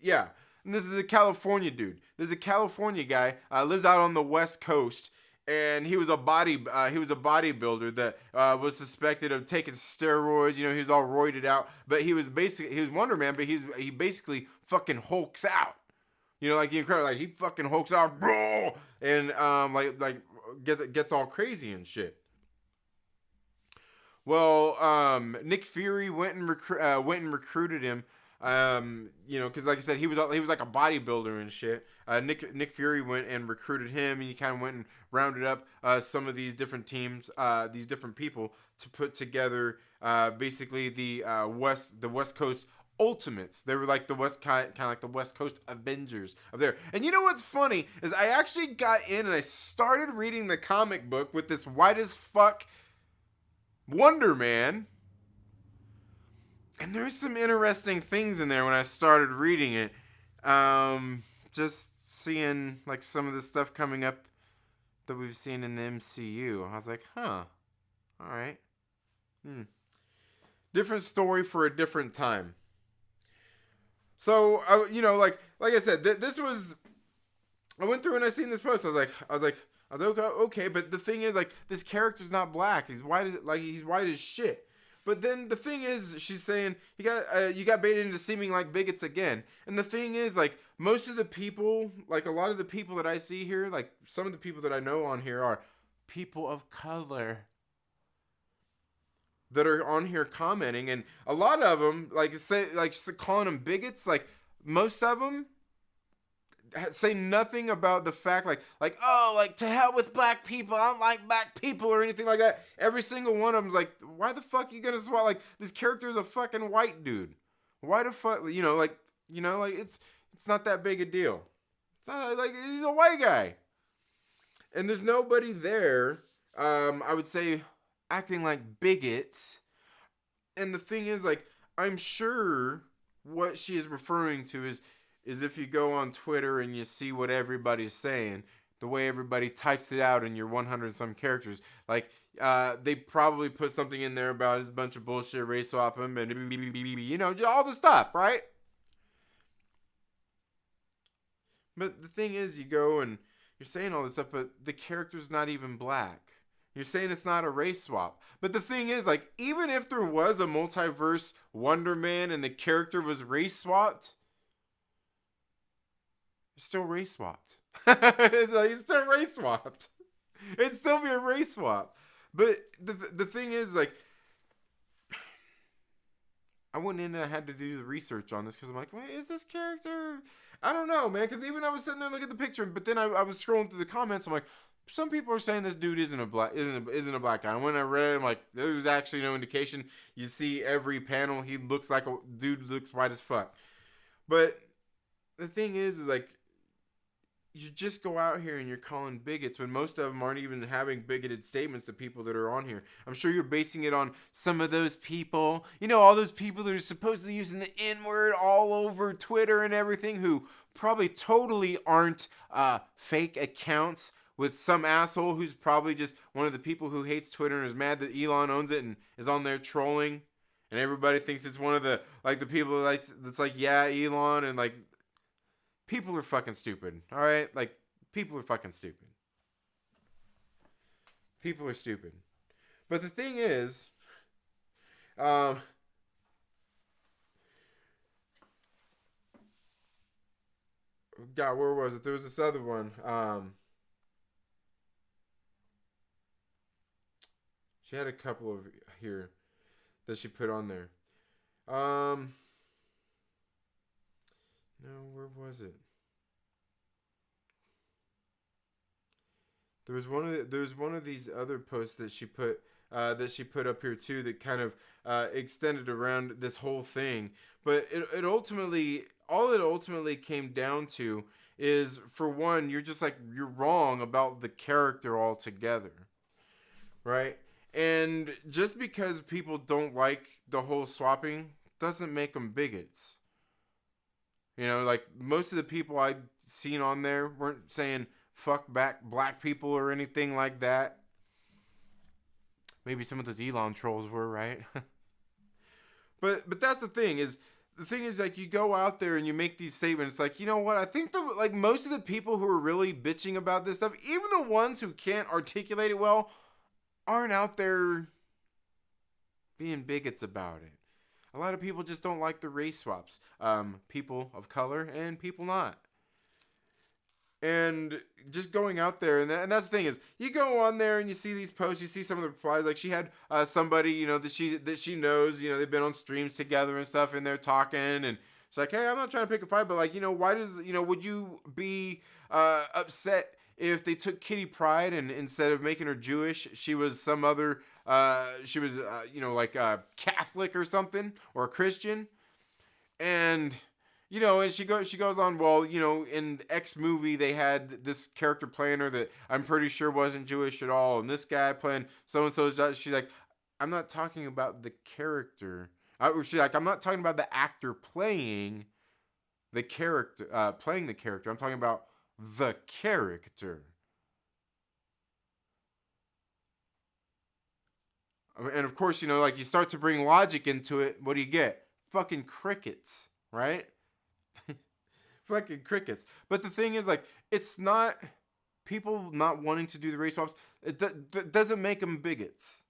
yeah. And this is a California dude. This is a California guy. Lives out on the West Coast, and he was a bodybuilder that was suspected of taking steroids. He was all roided out, but he was Wonder Man. But he basically fucking hulks out. Like the Incredible, like he fucking hulks out, bro, and gets all crazy and shit. Well, Nick Fury went and recruited him. Because like I said, he was like a bodybuilder and shit. Nick Fury went and recruited him, and he kind of went and rounded up some of these different teams, these different people to put together basically the West Coast Ultimates. They were like the kind of like the West Coast Avengers of there. And you know what's funny is I actually got in and I started reading the comic book with this white as fuck Wonder Man. And there's some interesting things in there when I started reading it. Just seeing like some of the stuff coming up that we've seen in the MCU. I was like, huh. All right. Different story for a different time. So, like I said, this was, I went through and I seen this post. I was like, okay, but the thing is, like, this character's not black. He's white as shit. But then the thing is, she's saying you got baited into seeming like bigots again. And the thing is, like, most of the people, like a lot of the people that I see here, like some of the people that I know on here are people of color that are on here commenting, and a lot of them, like, calling them bigots. Like, most of them say nothing about the fact, oh, like, to hell with black people, I don't like black people or anything like that. Every single one of them's like, why the fuck are you gonna swallow? Like, this character is a fucking white dude. Why the fuck, it's not that big a deal. It's not like, he's a white guy. And there's nobody there, I would say, acting like bigots. And the thing is, like, I'm sure what she is referring to is if you go on Twitter and you see what everybody's saying, the way everybody types it out in your 100 some characters, like, they probably put something in there about his bunch of bullshit, race swap him, and all the stuff, right? But the thing is, you go and you're saying all this stuff, but the character's not even black. You're saying it's not a race swap. But the thing is, like, even if there was a multiverse Wonder Man and the character was race swapped, it's still race swapped. It's still race swapped. It'd still be a race swap. But the thing is, like, I went in and I had to do the research on this because I'm like, wait, is this character? I don't know, man. Because even I was sitting there looking at the picture, but then I was scrolling through the comments. I'm like, some people are saying this dude isn't a black guy. And when I read it, I'm like, there's actually no indication. You see every panel, he looks like a dude, looks white as fuck. But the thing is like, you just go out here and you're calling bigots when most of them aren't even having bigoted statements to people that are on here. I'm sure you're basing it on some of those people, all those people that are supposedly using the N-word all over Twitter and everything, who probably totally aren't fake accounts with some asshole who's probably just one of the people who hates Twitter and is mad that Elon owns it and is on there trolling. And everybody thinks it's one of the, like, the people that's like, yeah, Elon, and like, people are fucking stupid, all right? Like, people are fucking stupid. People are stupid. But the thing is, God, where was it? There was this other one. She had a couple of here that she put on there. No, where was it? There was one of these other posts that she put up here too that kind of extended around this whole thing. But it ultimately, all it ultimately came down to is, for one, you're wrong about the character altogether, right? And just because people don't like the whole swapping doesn't make them bigots. Like, most of the people I'd seen on there weren't saying fuck back black people or anything like that. Maybe some of those Elon trolls were, right? But that's the thing is, like, you go out there and you make these statements, like, you know what? I think most of the people who are really bitching about this stuff, even the ones who can't articulate it well, aren't out there being bigots about it. A lot of people just don't like the race swaps. People of color and people not. And just going out there, and that's the thing is, you go on there and you see these posts, you see some of the replies. Like, she had somebody, that she knows, they've been on streams together and stuff, and they're talking, and it's like, hey, I'm not trying to pick a fight, but, like, why does, would you be upset if they took Kitty Pryde and instead of making her Jewish, she was some other, she was, Catholic or something, or a Christian? And, and she goes on, well, in X movie, they had this character playing her that I'm pretty sure wasn't Jewish at all. And this guy playing so-and-so, she's like, I'm not talking about the character. She's like, I'm not talking about the actor playing the character. I'm talking about the character. And of course, like, you start to bring logic into it. What do you get? Fucking crickets, right? fucking crickets. But the thing is, like, it's not people not wanting to do the race swaps. It doesn't make them bigots.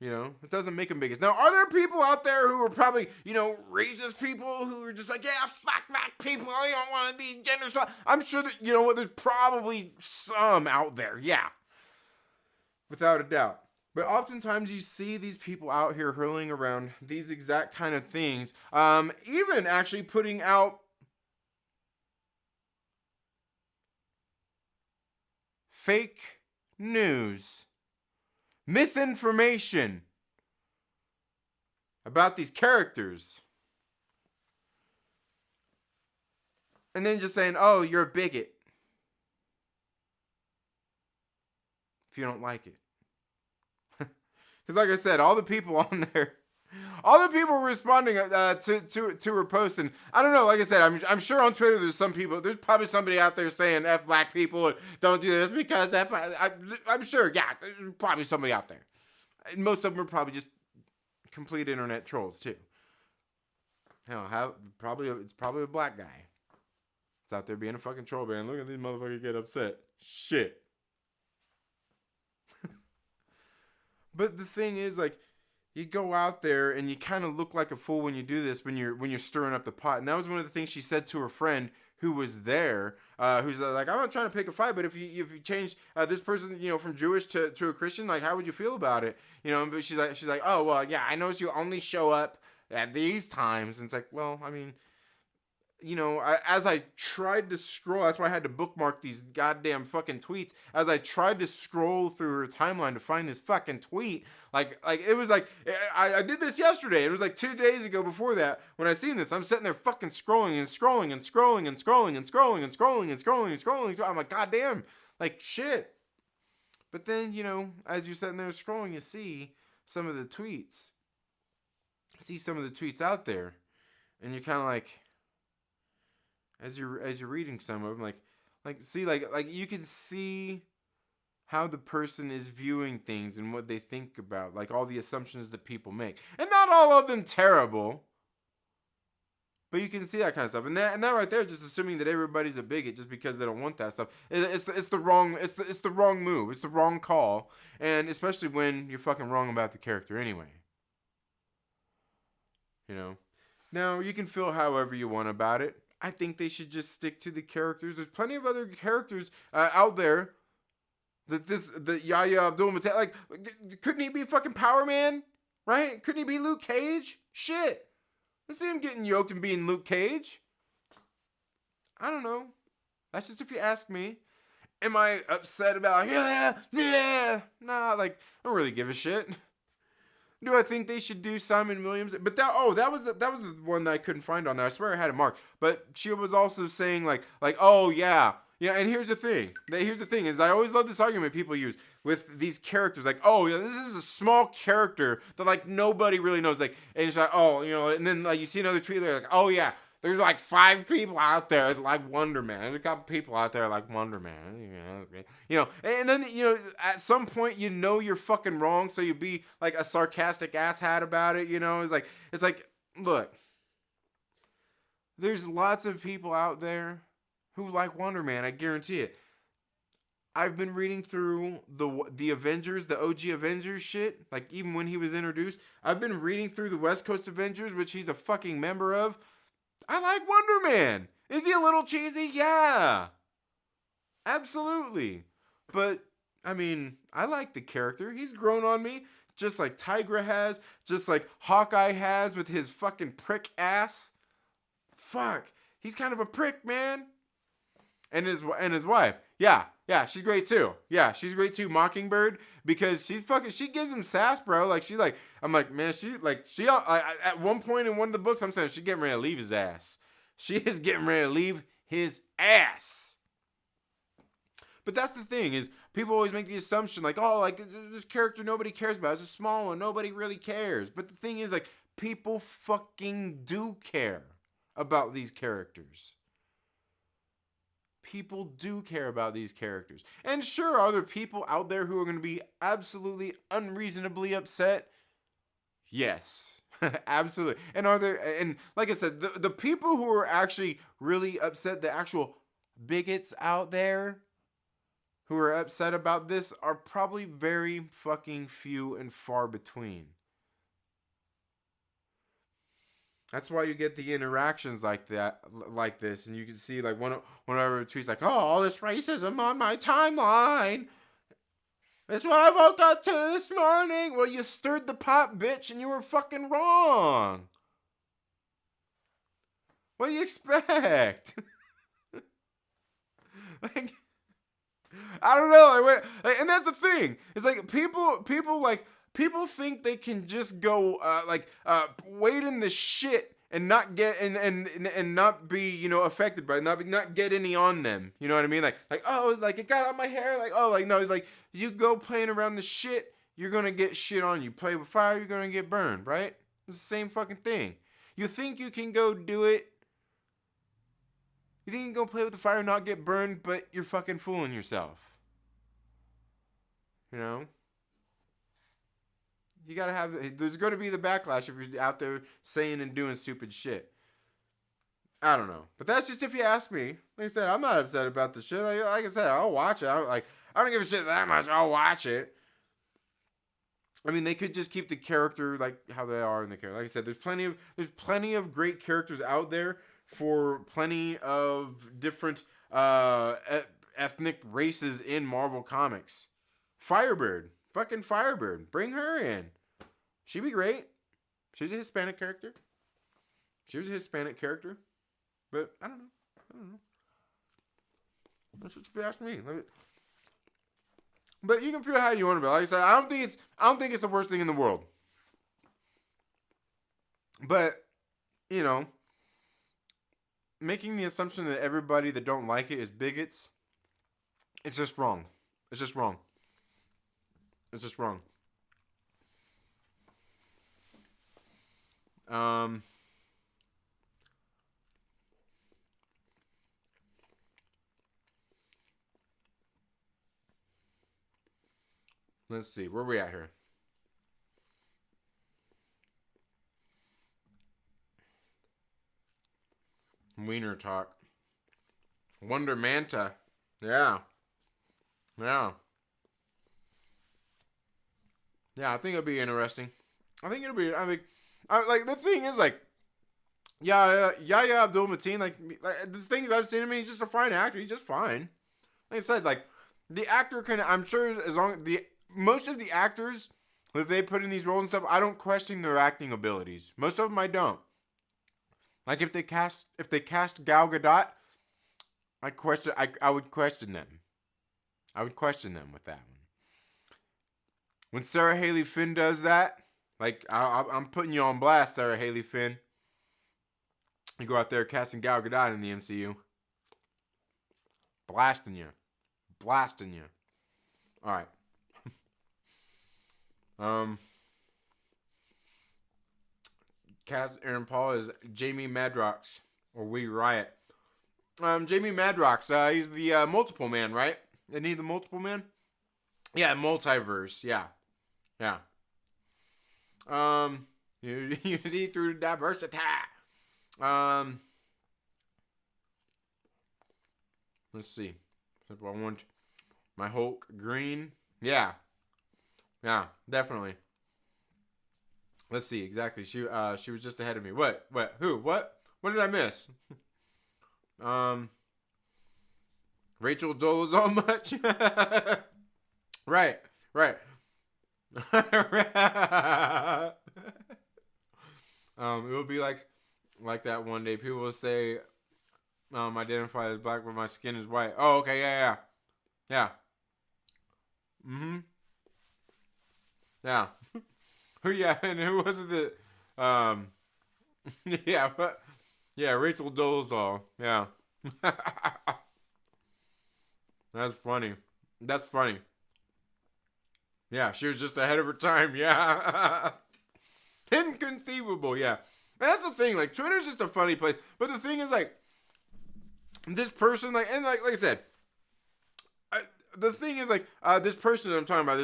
You know, it doesn't make them bigots. Now, are there people out there who are probably, you know, racist people who are just like, yeah, fuck black people, I don't want to be gender swap. I'm sure that, you know what, there's probably some out there, yeah. Without a doubt. But oftentimes you see these people out here hurling around these exact kind of things. Even actually putting out fake news. Misinformation about these characters. And then just saying, oh, you're a bigot if you don't like it. Because like I said, all the people on there, all the people responding to her post, and I don't know, like I said, I'm sure on Twitter there's probably somebody out there saying F black people, and don't do this because F, I'm sure, yeah, there's probably somebody out there. And most of them are probably just complete internet trolls too. Hell, it's probably a black guy. It's out there being a fucking troll, man. Look at these motherfuckers get upset. Shit. But the thing is, like, you go out there and you kind of look like a fool when you do this, when you're stirring up the pot. And that was one of the things she said to her friend who was there, who's like, I'm not trying to pick a fight, but if you change this person, you know, from Jewish to a Christian, like, how would you feel about it? You know, but she's like, oh, well, yeah, I noticed you only show up at these times. And it's like, well, I mean, you know, as I tried to scroll, that's why I had to bookmark these goddamn fucking tweets. As I tried to scroll through her timeline to find this fucking tweet, like it was like, I did this yesterday. It was like 2 days ago before that when I seen this. I'm sitting there fucking scrolling and scrolling and scrolling and scrolling and scrolling and scrolling and scrolling and scrolling. I'm like, goddamn, like shit. But then, you know, as you're sitting there scrolling, you see some of the tweets. See some of the tweets out there, and you're kind of like, as you're reading some of them, like you can see how the person is viewing things and what they think about, like all the assumptions that people make, and not all of them terrible, but you can see that kind of stuff, and that right there, just assuming that everybody's a bigot just because they don't want that stuff, it's the wrong move, it's the wrong call, and especially when you're fucking wrong about the character anyway. You know, now you can feel however you want about it. I think they should just stick to the characters. There's plenty of other characters out there that Yahya Abdul-Mateen, like, couldn't he be fucking Power Man? Right? Couldn't he be Luke Cage? Shit. Let's see him getting yoked and being Luke Cage. I don't know. That's just if you ask me. Am I upset about, yeah? Nah, like, I don't really give a shit. Do I think they should do Simon Williams? But that was the one that I couldn't find on there. I swear I had it marked. But she was also saying like, oh yeah. Yeah, and here's the thing. Is I always love this argument people use with these characters. Like, oh yeah, this is a small character that like nobody really knows. Like, and it's like, oh, you know, and then like you see another tweet like, oh yeah, there's like 5 people out there that like Wonder Man. There's a couple people out there like Wonder Man. You know, and then, you know, at some point, you know, you're fucking wrong. So you be like a sarcastic asshat about it. You know, it's like, look, there's lots of people out there who like Wonder Man. I guarantee it. I've been reading through the Avengers, the OG Avengers shit. Like even when he was introduced, I've been reading through the West Coast Avengers, which he's a fucking member of. I like Wonder Man. Is he a little cheesy? Yeah. Absolutely. But, I mean, I like the character. He's grown on me. Just like Tigra has. Just like Hawkeye has with his fucking prick ass. Fuck. He's kind of a prick, man. And his wife. Yeah, she's great too. Yeah, she's great too, Mockingbird, because she gives him sass, bro. Like she's like, I'm like, man, at one point in one of the books, I'm saying she's getting ready to leave his ass. She is getting ready to leave his ass. But that's the thing is, people always make the assumption like, oh, like this character nobody cares about. It's a small one, nobody really cares. But the thing is, like, people fucking do care about these characters. People do care about these characters. And sure, are there people out there who are going to be absolutely unreasonably upset? Yes. Absolutely. And are there, and like I said, the people who are actually really upset, the actual bigots out there who are upset about this are probably very fucking few and far between. That's why you get the interactions like that, like this, and you can see like one of our tweets like, "Oh, all this racism on my timeline. It's what I woke up to this morning." Well, you stirred the pot, bitch, and you were fucking wrong. What do you expect? Like, I don't know. And that's the thing. It's like people think they can just go wade in the shit and not get and not be, you know, affected by it, not get any on them. You know what I mean? Like oh, like it got on my hair. Like, oh, like no, it's like you go playing around the shit, you're gonna get shit on you. Play with fire, you're gonna get burned, right? It's the same fucking thing. You think you can go do it. You think you can go play with the fire and not get burned, but you're fucking fooling yourself. You know? You gotta have, there's gonna be the backlash if you're out there saying and doing stupid shit. I don't know. But that's just if you ask me. Like I said, I'm not upset about the shit. Like I said, I'll watch it. I don't give a shit that much. I'll watch it. I mean, they could just keep the character like how they are in the character. Like I said, there's plenty of great characters out there for plenty of different ethnic races in Marvel Comics. Firebird. Fucking Firebird. Bring her in. She'd be great. She's a Hispanic character. She was a Hispanic character. But I don't know. That's what you ask me. But you can feel how you want to be. Like I said, I don't think it's the worst thing in the world. But, you know, making the assumption that everybody that don't like it is bigots, it's just wrong. It's just wrong. It's just wrong. Let's see. Where are we at here? Wiener talk. Wonder Manta. Yeah. Yeah, I think it'll be interesting. Like, the thing is, like, Yahya Abdul-Mateen, like, the things I've seen him in, he's just a fine actor. He's just fine. Like I said, like, the actor can, I'm sure, as long, most of the actors that they put in these roles and stuff, I don't question their acting abilities. Most of them I don't. Like, if they cast Gal Gadot, I would question them. I would question them with that one. When Sarah Haley Finn does that, like, I'm putting you on blast, Sarah Haley Finn. You go out there casting Gal Gadot in the MCU. Blasting you. All right. Cast Aaron Paul as Jamie Madrox, or We Riot. Jamie Madrox, he's the multiple man, right? Isn't he the multiple man? Yeah, multiverse, yeah. Unity through diversity. Let's see. I want my Hulk green. Yeah, definitely. Let's see exactly. She was just ahead of me. What? Who? What did I miss? Rachel Dolezal much? Right. It will be like that one day. People will say, identify as black, but my skin is white. Oh, okay, yeah. Mm-hmm. Yeah. Yeah, and who was it that, Rachel Dolezal. Yeah. That's funny. Yeah, she was just ahead of her time. Yeah. Inconceivable. Yeah. That's the thing. Like, Twitter's just a funny place. But the thing is, like, this person, like, and like I said, the thing is, like, this person that I'm talking about,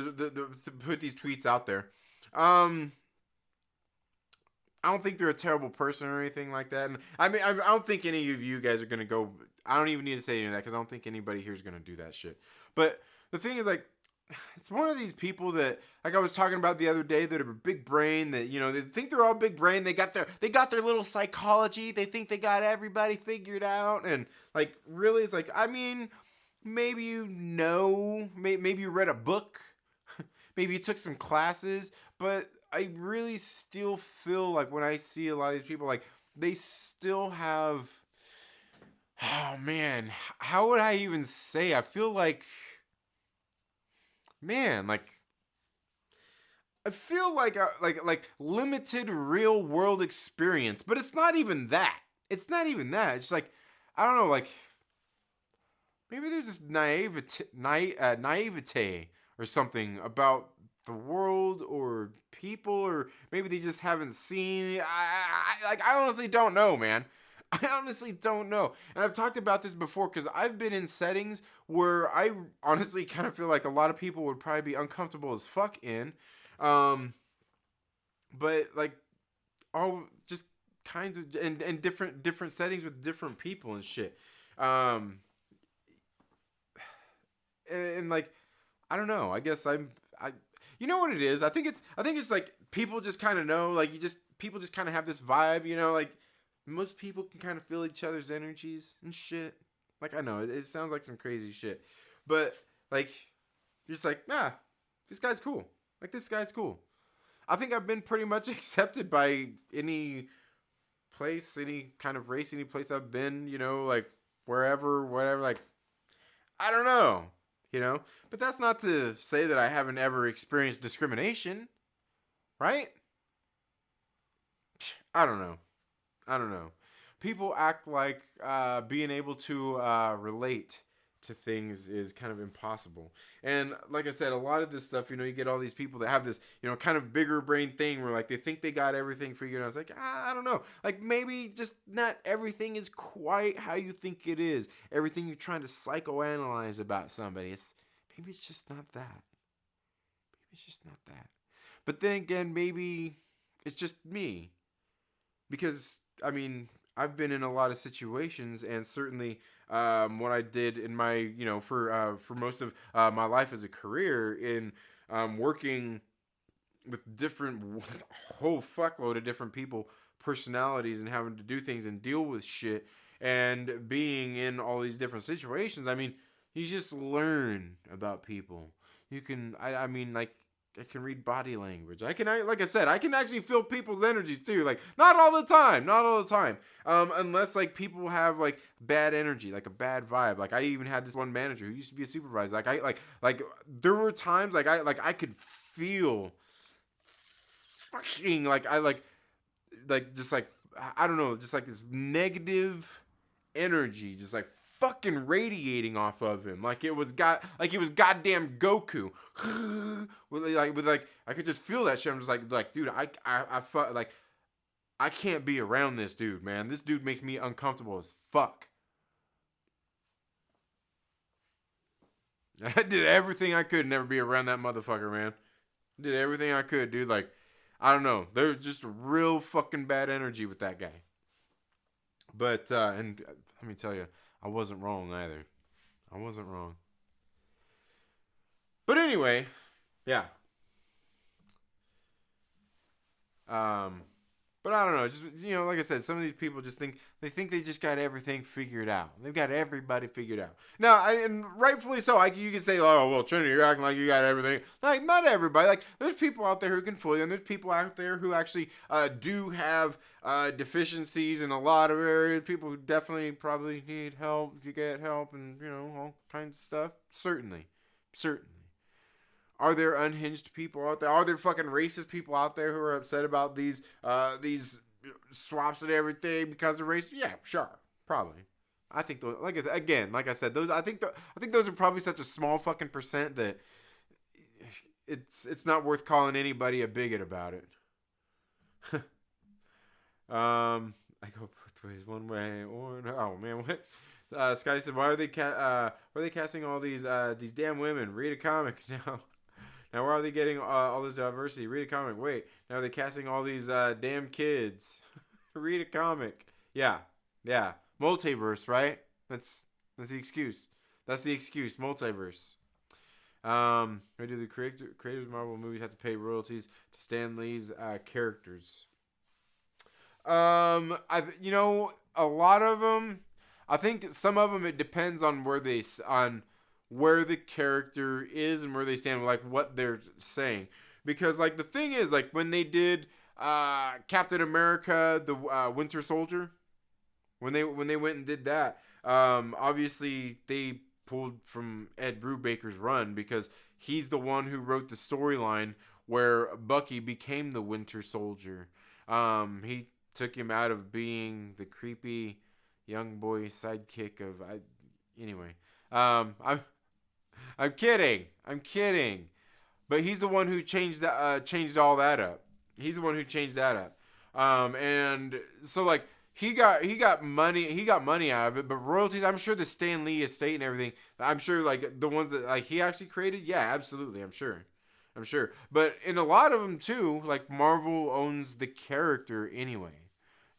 put these tweets out there. I don't think they're a terrible person or anything like that. And I mean, I don't think any of you guys are gonna go. I don't even need to say any of that because I don't think anybody here is gonna do that shit. But the thing is, like, it's one of these people that, like I was talking about the other day, that are big brain. That, you know, they think they're all big brain. They got their little psychology. They think they got everybody figured out. And like, really, it's like, I mean, maybe maybe you read a book, maybe you took some classes, but I really still feel like when I see a lot of these people, like, they still have, oh man, how would I even say? I feel like, man, like, I feel like like limited real world experience, but it's not even that. It's not even that. It's just like, I don't know, like, maybe there's this naivete or something about the world or people, or maybe they just haven't seen. I honestly don't know, man. I honestly don't know. And I've talked about this before because I've been in settings where I honestly kind of feel like a lot of people would probably be uncomfortable as fuck in. But like, all just kinds of, and different settings with different people and shit. And like, I don't know. I guess you know what it is? I think it's like people just kind of know, like, people just kind of have this vibe, you know, like most people can kind of feel each other's energies and shit. Like, I know it sounds like some crazy shit, but like, you're just like, nah, this guy's cool. Like, this guy's cool. I think I've been pretty much accepted by any place, any kind of race, any place I've been, you know, like wherever, whatever, like, I don't know, you know, but that's not to say that I haven't ever experienced discrimination, right? I don't know. People act like being able to relate to things is kind of impossible. And like I said, a lot of this stuff, you know, you get all these people that have this, you know, kind of bigger brain thing where like they think they got everything figured out. It's like, I don't know. Like, maybe just not everything is quite how you think it is. Everything you're trying to psychoanalyze about somebody, maybe it's just not that. Maybe it's just not that. But then again, maybe it's just me. Because, I mean, I've been in a lot of situations, and certainly what I did in my, you know, for most of my life as a career in working with a whole fuckload of different people, personalities, and having to do things and deal with shit, and being in all these different situations. I mean, you just learn about people. You can, I mean, like, I can read body language. Like I said, I can actually feel people's energies too. Like, not all the time. Unless like people have like bad energy, like a bad vibe. Like, I even had this one manager who used to be a supervisor. Like there were times I could feel fucking like just like, I don't know, just like this negative energy, just like fucking radiating off of him, like it was goddamn Goku. with I could just feel that shit. I'm just like, dude, I can't be around this dude, man. This dude makes me uncomfortable as fuck. I did everything I could never be around that motherfucker, man. Did everything I could, dude. Like, I don't know. There's just real fucking bad energy with that guy. But and let me tell you, I wasn't wrong either. I wasn't wrong. But anyway, yeah. But I don't know. Just, you know, like I said, some of these people just think they just got everything figured out. They've got everybody figured out. Now, and rightfully so. You can say, oh, well, Trinity, you're acting like you got everything. Like, not everybody. Like, there's people out there who can fool you, and there's people out there who actually do have deficiencies in a lot of areas. People who definitely probably need help to get help, and, you know, all kinds of stuff. Certainly. Are there unhinged people out there? Are there fucking racist people out there who are upset about these swaps and everything because of race? Yeah, sure, probably. I think those, like I said, those. I think those are probably such a small fucking percent that it's not worth calling anybody a bigot about it. I go both ways, one way or no. Oh man, what? Scotty said, why are they casting all these damn women? Read a comic now. Now where are they getting all this diversity? Read a comic. Wait, now they're casting all these damn kids. Read a comic. Yeah, yeah. Multiverse, right? That's the excuse. That's the excuse. Multiverse. Why do the creators of Marvel movies have to pay royalties to Stan Lee's characters? A lot of them. I think some of them it depends on where the character is and where they stand, like what they're saying. Because like the thing is, like when they did Captain America, the Winter Soldier, when they went and did that, obviously they pulled from Ed Brubaker's run because he's the one who wrote the storyline where Bucky became the Winter Soldier. He took him out of being the creepy young boy sidekick of anyway. I'm kidding. But he's the one who changed all that up. He's the one who changed that up. And so like he got money out of it, but royalties, I'm sure the Stan Lee estate and everything, I'm sure like the ones that like he actually created, yeah, absolutely, I'm sure. But in a lot of them too, like Marvel owns the character anyway.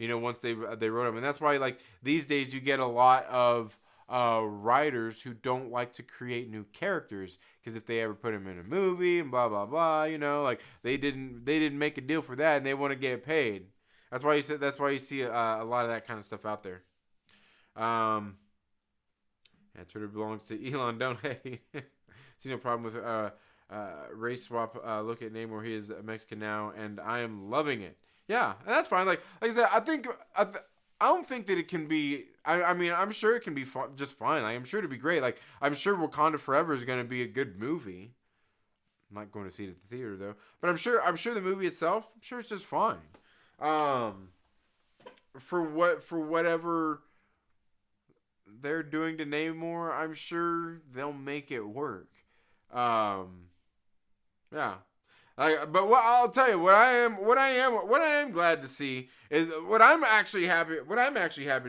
Once they wrote them, and that's why like these days you get a lot of writers who don't like to create new characters because if they ever put them in a movie and blah blah blah, like they didn't make a deal for that and they want to get paid. That's why you see a lot of that kind of stuff out there. Yeah, Twitter belongs to Elon. Don't hate. See no problem with race swap. Look at Namor. He is Mexican now, and I am loving it. Yeah, and that's fine. Like I said, I don't think that it can be. I mean, I'm sure it can be just fine. Like, I'm sure it'd be great. Like I'm sure Wakanda Forever is going to be a good movie. I'm not going to see it at the theater though, but I'm sure the movie itself, I'm sure it's just fine. For whatever they're doing to Namor, I'm sure they'll make it work. Yeah. But what I'll tell you, what I am glad to see is what I'm actually happy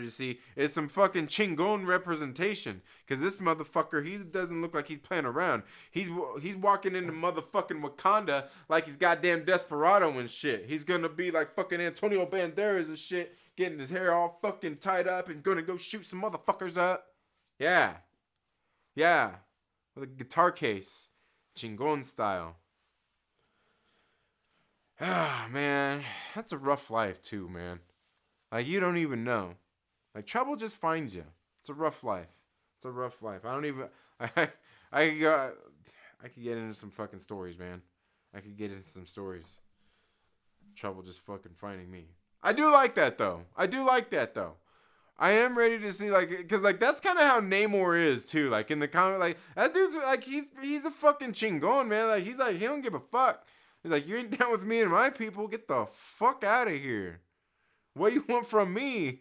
to see is some fucking Chingon representation. Cause this motherfucker, he doesn't look like he's playing around. He's walking into motherfucking Wakanda like he's goddamn Desperado and shit. He's gonna be like fucking Antonio Banderas and shit, getting his hair all fucking tied up and gonna go shoot some motherfuckers up. Yeah. With a guitar case, Chingon style. Ah, man, that's a rough life too, man. Like you don't even know. Like trouble just finds you. It's a rough life. I don't even. I could get into some fucking stories, man. I could get into some stories. Trouble just fucking finding me. I do like that though. I am ready to see because that's kind of how Namor is too. Like in the comic, like that dude's like he's a fucking Chingon, man. Like he's like he don't give a fuck. He's like, you ain't down with me and my people. Get the fuck out of here. What you want from me?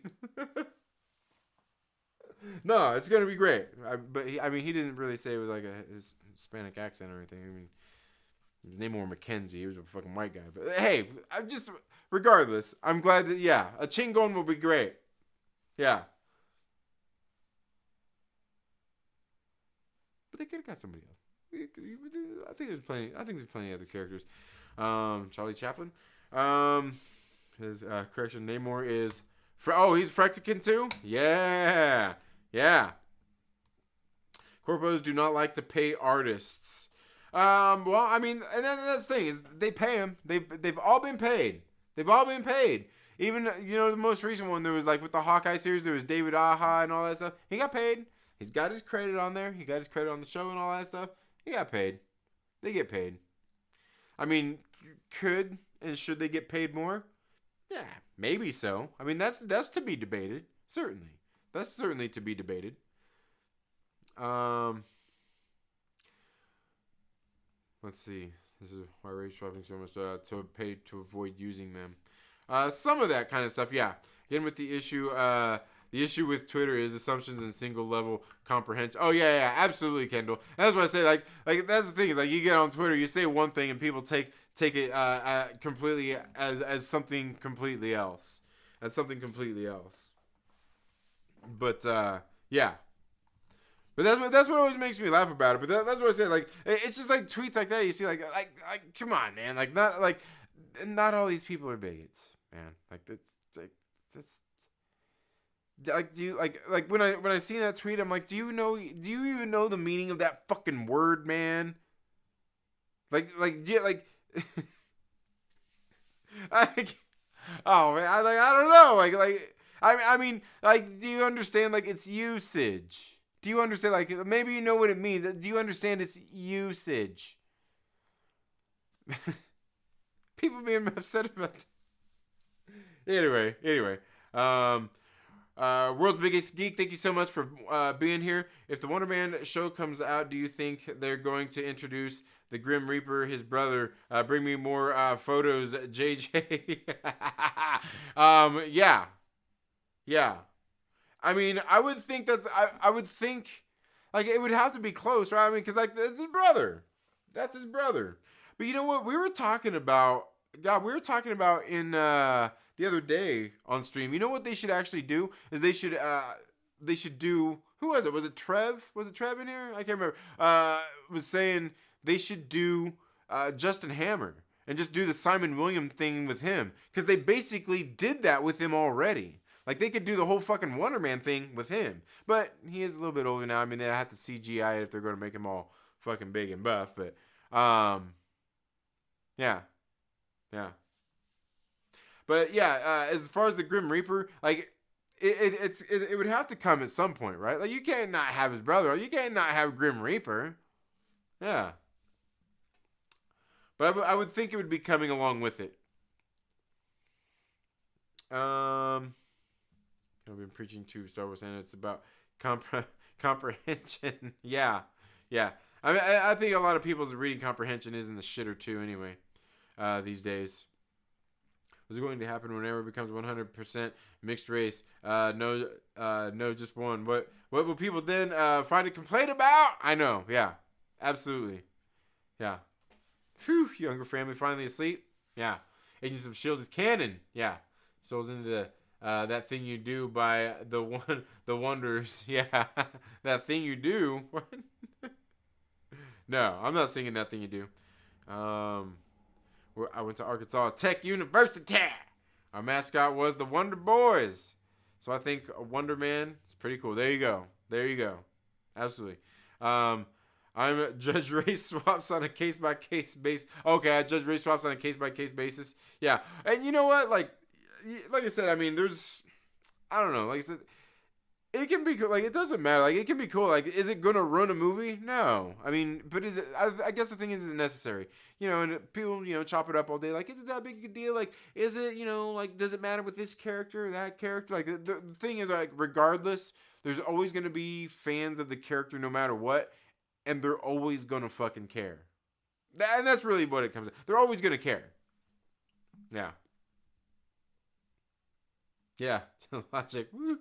No, it's going to be great. He didn't really say it was like a Hispanic accent or anything. I mean, his name was Mackenzie. He was a fucking white guy. But hey, regardless, I'm glad that, yeah, a Chingon will be great. Yeah. But they could have got somebody else. I think there's plenty of other characters. Charlie Chaplin. His correction, Namor is. He's Frexican too. Yeah. Corpos do not like to pay artists. Well, I mean, and that's the thing is they pay them. They've all been paid. Even the most recent one there was like with the Hawkeye series. There was David Aja and all that stuff. He got paid. He's got his credit on there. He got his credit on the show and all that stuff. He got paid. They get paid. I mean, could and should they get paid more? Yeah, maybe so. I mean, that's to be debated. Certainly. That's certainly to be debated. Let's see. This is why race swapping so much to pay to avoid using them. Some of that kind of stuff, yeah. Again, with the issue, the issue with Twitter is assumptions and single level comprehension. Oh yeah, absolutely, Kendall. That's what I say. Like that's the thing is like you get on Twitter, you say one thing, and people take it completely as something completely else. But yeah. But that's what always makes me laugh about it. But that's what I say. Like, it's just like tweets like that. You see, like, come on, man. Like, not all these people are bigots, man. Like, that's like, do you like when I see that tweet, I'm like, do you even know the meaning of that fucking word, man? Oh man, I don't know, I mean, like, do you understand, like, its usage? Do you understand, like, maybe you know what it means? Do you understand its usage? People being upset about that. Anyway, World's Biggest Geek, thank you so much for being here. If the Wonder Man show comes out, do you think they're going to introduce the Grim Reaper, his brother? Bring me more photos, JJ. Yeah. I mean, I would think I would think, like, it would have to be close, right? I mean, because, like, that's his brother. That's his brother. But you know what? We were talking about in the other day on stream. You know what they should actually do is they should do, who was it? Was it Trev? Was it Trev in here? I can't remember. Was saying they should do Justin Hammer and just do the Simon William thing with him, because they basically did that with him already. Like, they could do the whole fucking Wonder Man thing with him, but he is a little bit older now. I mean, they have to CGI it if they're going to make him all fucking big and buff. But yeah. But yeah, as far as the Grim Reaper, like, it would have to come at some point, right? Like, you can't not have his brother. You can't not have Grim Reaper. Yeah. But I would think it would be coming along with it. I've been preaching to Star Wars, and it's about comprehension. Yeah. I mean, I think a lot of people's reading comprehension is in the shitter too, anyway. These days. Was it going to happen whenever it becomes 100% mixed race? No, just one. What will people then find a complaint about? I know. Yeah, absolutely. Yeah. Phew, younger family finally asleep. Yeah. Agents of S.H.I.E.L.D. is canon. Yeah. Souls into That Thing You Do by the Wonders. Yeah. That Thing You Do. What? No, I'm not singing That Thing You Do. I went to Arkansas Tech University. Our mascot was the Wonder Boys. So I think Wonder Man is pretty cool. There you go. Absolutely. I'm judge race swaps on a case-by-case basis. Okay, I judge race swaps on a case-by-case basis. Yeah. And you know what? Like I said, I mean, I don't know. Like I said, it can be cool. Like, it doesn't matter. Like, it can be cool. Like, is it going to ruin a movie? No. I mean, but is it, I guess the thing is it necessary? You know, and people, chop it up all day. Like, is it that big a deal? Like, is it, like, does it matter with this character or that character? Like, the thing is, like, regardless, there's always going to be fans of the character no matter what. And they're always going to fucking care. And that's really what it comes to. They're always going to care. Yeah. Yeah. Logic. Woo.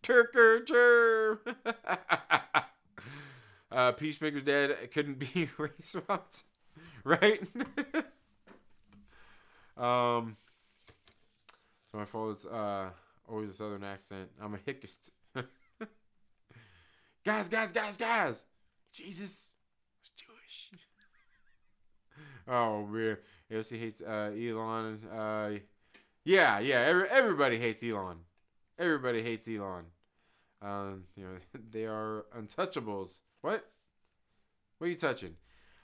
Turker. Peacemaker's dad couldn't be race swapped. Right? So my fault is always a southern accent. I'm a hickist. Guys. Jesus was Jewish. Oh, man. AOC hates Elon. Yeah. Everybody hates Elon. They are untouchables. What are you touching?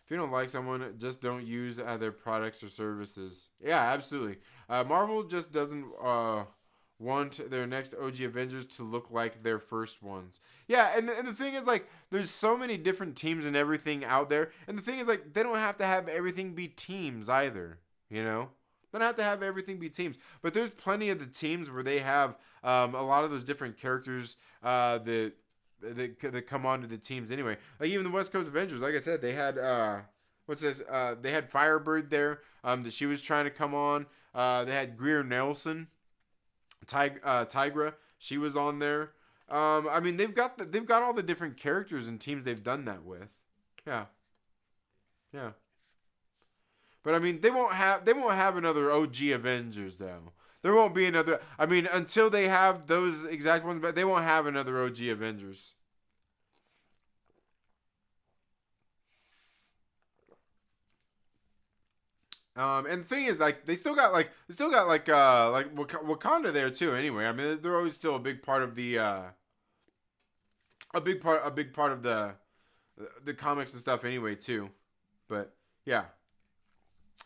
If you don't like someone, just don't use their products or services. Yeah, absolutely. Marvel just doesn't want their next OG Avengers to look like their first ones. Yeah, and the thing is, like, there's so many different teams and everything out there. And the thing is, like, they don't have to have everything be teams either, They don't have to have everything be teams. But there's plenty of the teams where they have a lot of those different characters that come onto the teams anyway. Like, even the West Coast Avengers, like I said, they had, they had Firebird there that she was trying to come on. They had Greer Nelson. Tigra, she was on there. I mean, they've got all the different characters and teams they've done that with. Yeah. But I mean, they won't have another OG Avengers though. There won't be another. I mean, until they have those exact ones, but they won't have another OG Avengers. And the thing is, like, they still got like Wakanda there too. Anyway, I mean, they're always still a big part of the a big part of the comics and stuff anyway too. But yeah,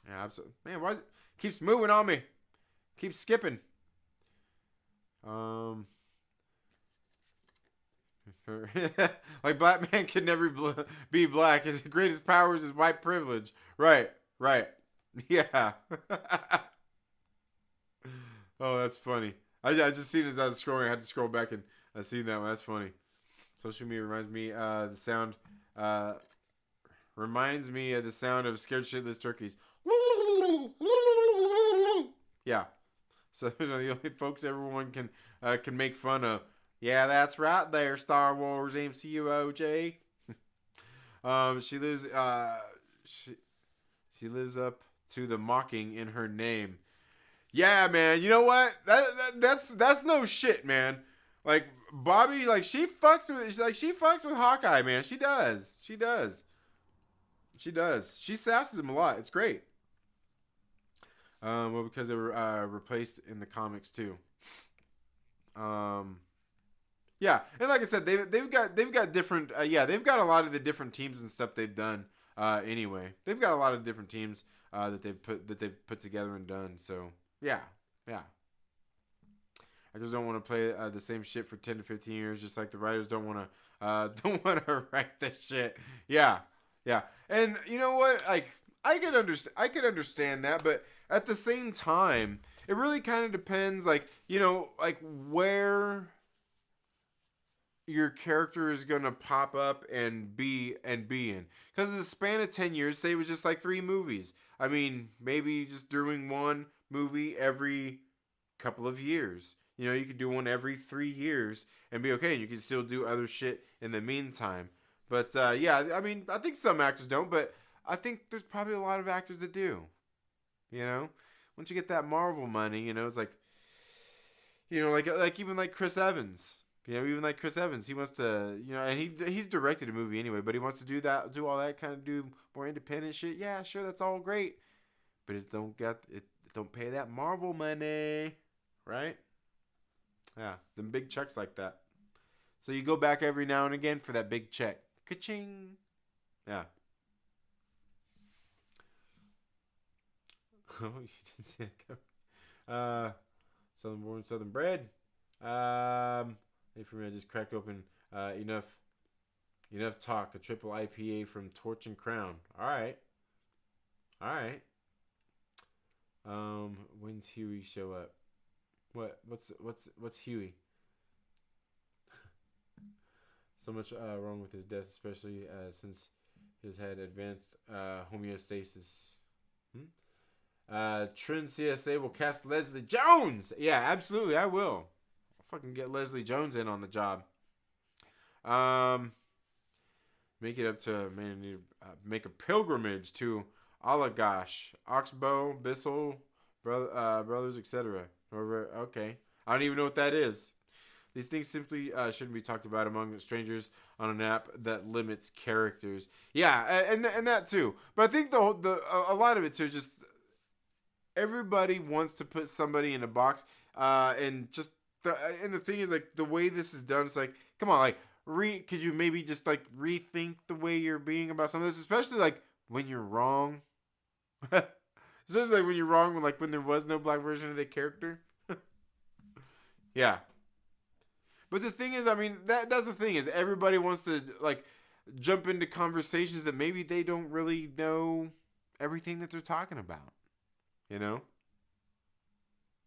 yeah, absolutely. Man, why is it keeps moving on me? Keeps skipping. Like black man can never be black. His greatest powers is white privilege. Right, right. Yeah. Oh, that's funny. I just seen it as I was scrolling. I had to scroll back and I seen that one. That's funny. Social media reminds me the sound reminds me of the sound of scared shitless turkeys. Yeah. So those are the only folks everyone can make fun of. Yeah, that's right there, Star Wars MCU OJ. She lives she lives up to the mocking in her name. Yeah, man. You know what? That's no shit, man. Like Bobby, like she fucks with Hawkeye, man. She does. She does. She does. She sasses him a lot. It's great. Well, because they were replaced in the comics too. Yeah, and like I said, they've got different. They've got a lot of the different teams and stuff they've done. Anyway, they've got a lot of different teams that they've put together and done. So yeah. I just don't want to play the same shit for 10 to 15 years, just like the writers don't want to write that shit. Yeah. And you know what? Like I could understand that, but at the same time, it really kind of depends, like, you know, like where your character is gonna pop up and be in. Because in the span of 10 years, say it was just like 3 movies. I mean, maybe just doing one movie every couple of years. You know, you could do one every 3 years and be okay. You can still do other shit in the meantime. But yeah, I mean, I think some actors don't, but I think there's probably a lot of actors that do. You know, once you get that Marvel money, you know, it's like, you know, like even like Chris Evans. You know, even like Chris Evans, he wants to, you know, and he's directed a movie anyway, but he wants to do all that kind of do more independent shit. Yeah, sure, that's all great, but it don't pay that Marvel money, right? Yeah, them big checks like that. So you go back every now and again for that big check. Ka-ching. Yeah. Oh, you didn't see it coming. Southern born, Southern bred. Wait for me to just crack open enough talk. A triple IPA from Torch and Crown. All right. When's Huey show up? What's Huey? So much wrong with his death, especially since his had advanced homeostasis. Trin CSA will cast Leslie Jones. Yeah, absolutely, I will. I'll fucking get Leslie Jones in on the job. Make it up to make a pilgrimage to Allagash, Oxbow, Bissell, brothers, etc. Okay, I don't even know what that is. These things simply shouldn't be talked about among strangers on an app that limits characters. Yeah, and that too. But I think a lot of it too, just everybody wants to put somebody in a box, and just and the thing is, like, the way this is done, it's like, come on, like, could you maybe just like rethink the way you're being about some of this, especially like when you're wrong. Especially like when you're wrong, when there was no black version of the character. Yeah. But the thing is, I mean, that's the thing, is everybody wants to like jump into conversations that maybe they don't really know everything that they're talking about. You know?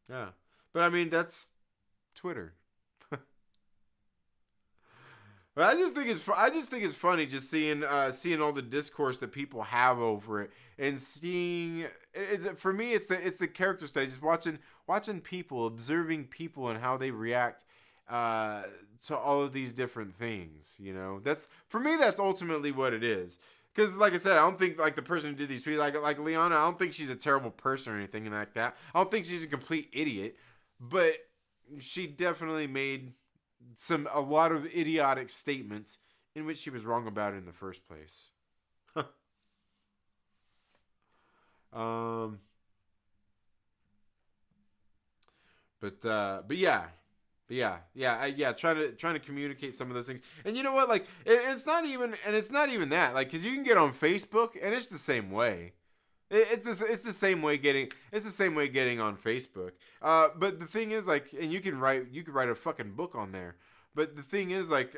Yeah. But I mean, that's Twitter. But I just think it's funny just seeing all the discourse that people have over it, and seeing for me it's the character study, just watching people, observing people and how they react to all of these different things. You know, that's ultimately what it is. Because like I said, I don't think like the person who did these tweets, like Liana, I don't think she's a terrible person or anything like that. I don't think she's a complete idiot, but she definitely made a lot of idiotic statements in which she was wrong about it in the first place. But yeah. Trying to communicate some of those things, and you know what? Like, it's not even that. Like, because you can get on Facebook, and it's the same way. It's the same way getting on Facebook. But the thing is, like, and you can write a fucking book on there. But the thing is, like,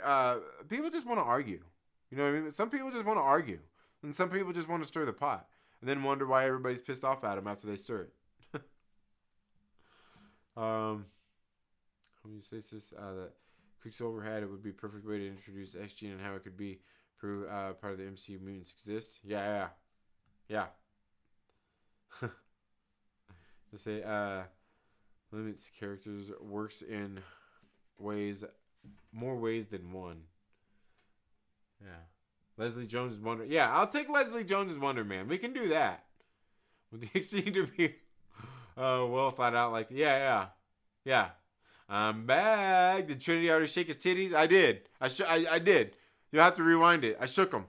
people just want to argue. You know what I mean? Some people just want to argue, and some people just want to stir the pot, and then wonder why everybody's pissed off at them after they stir it. When you say this, that Quicksilver had, it would be a perfect way to introduce X Gene and how it could be prove part of the MCU mutants exist. Yeah. They say limits characters works in more ways than one. Yeah. Leslie Jones' Wonder. Yeah, I'll take Leslie Jones' Wonder Man. We can do that. With the exchange to be well thought out. Like, yeah. I'm back. Did Trinity already shake his titties? I did. I did. You'll have to rewind it. I shook them.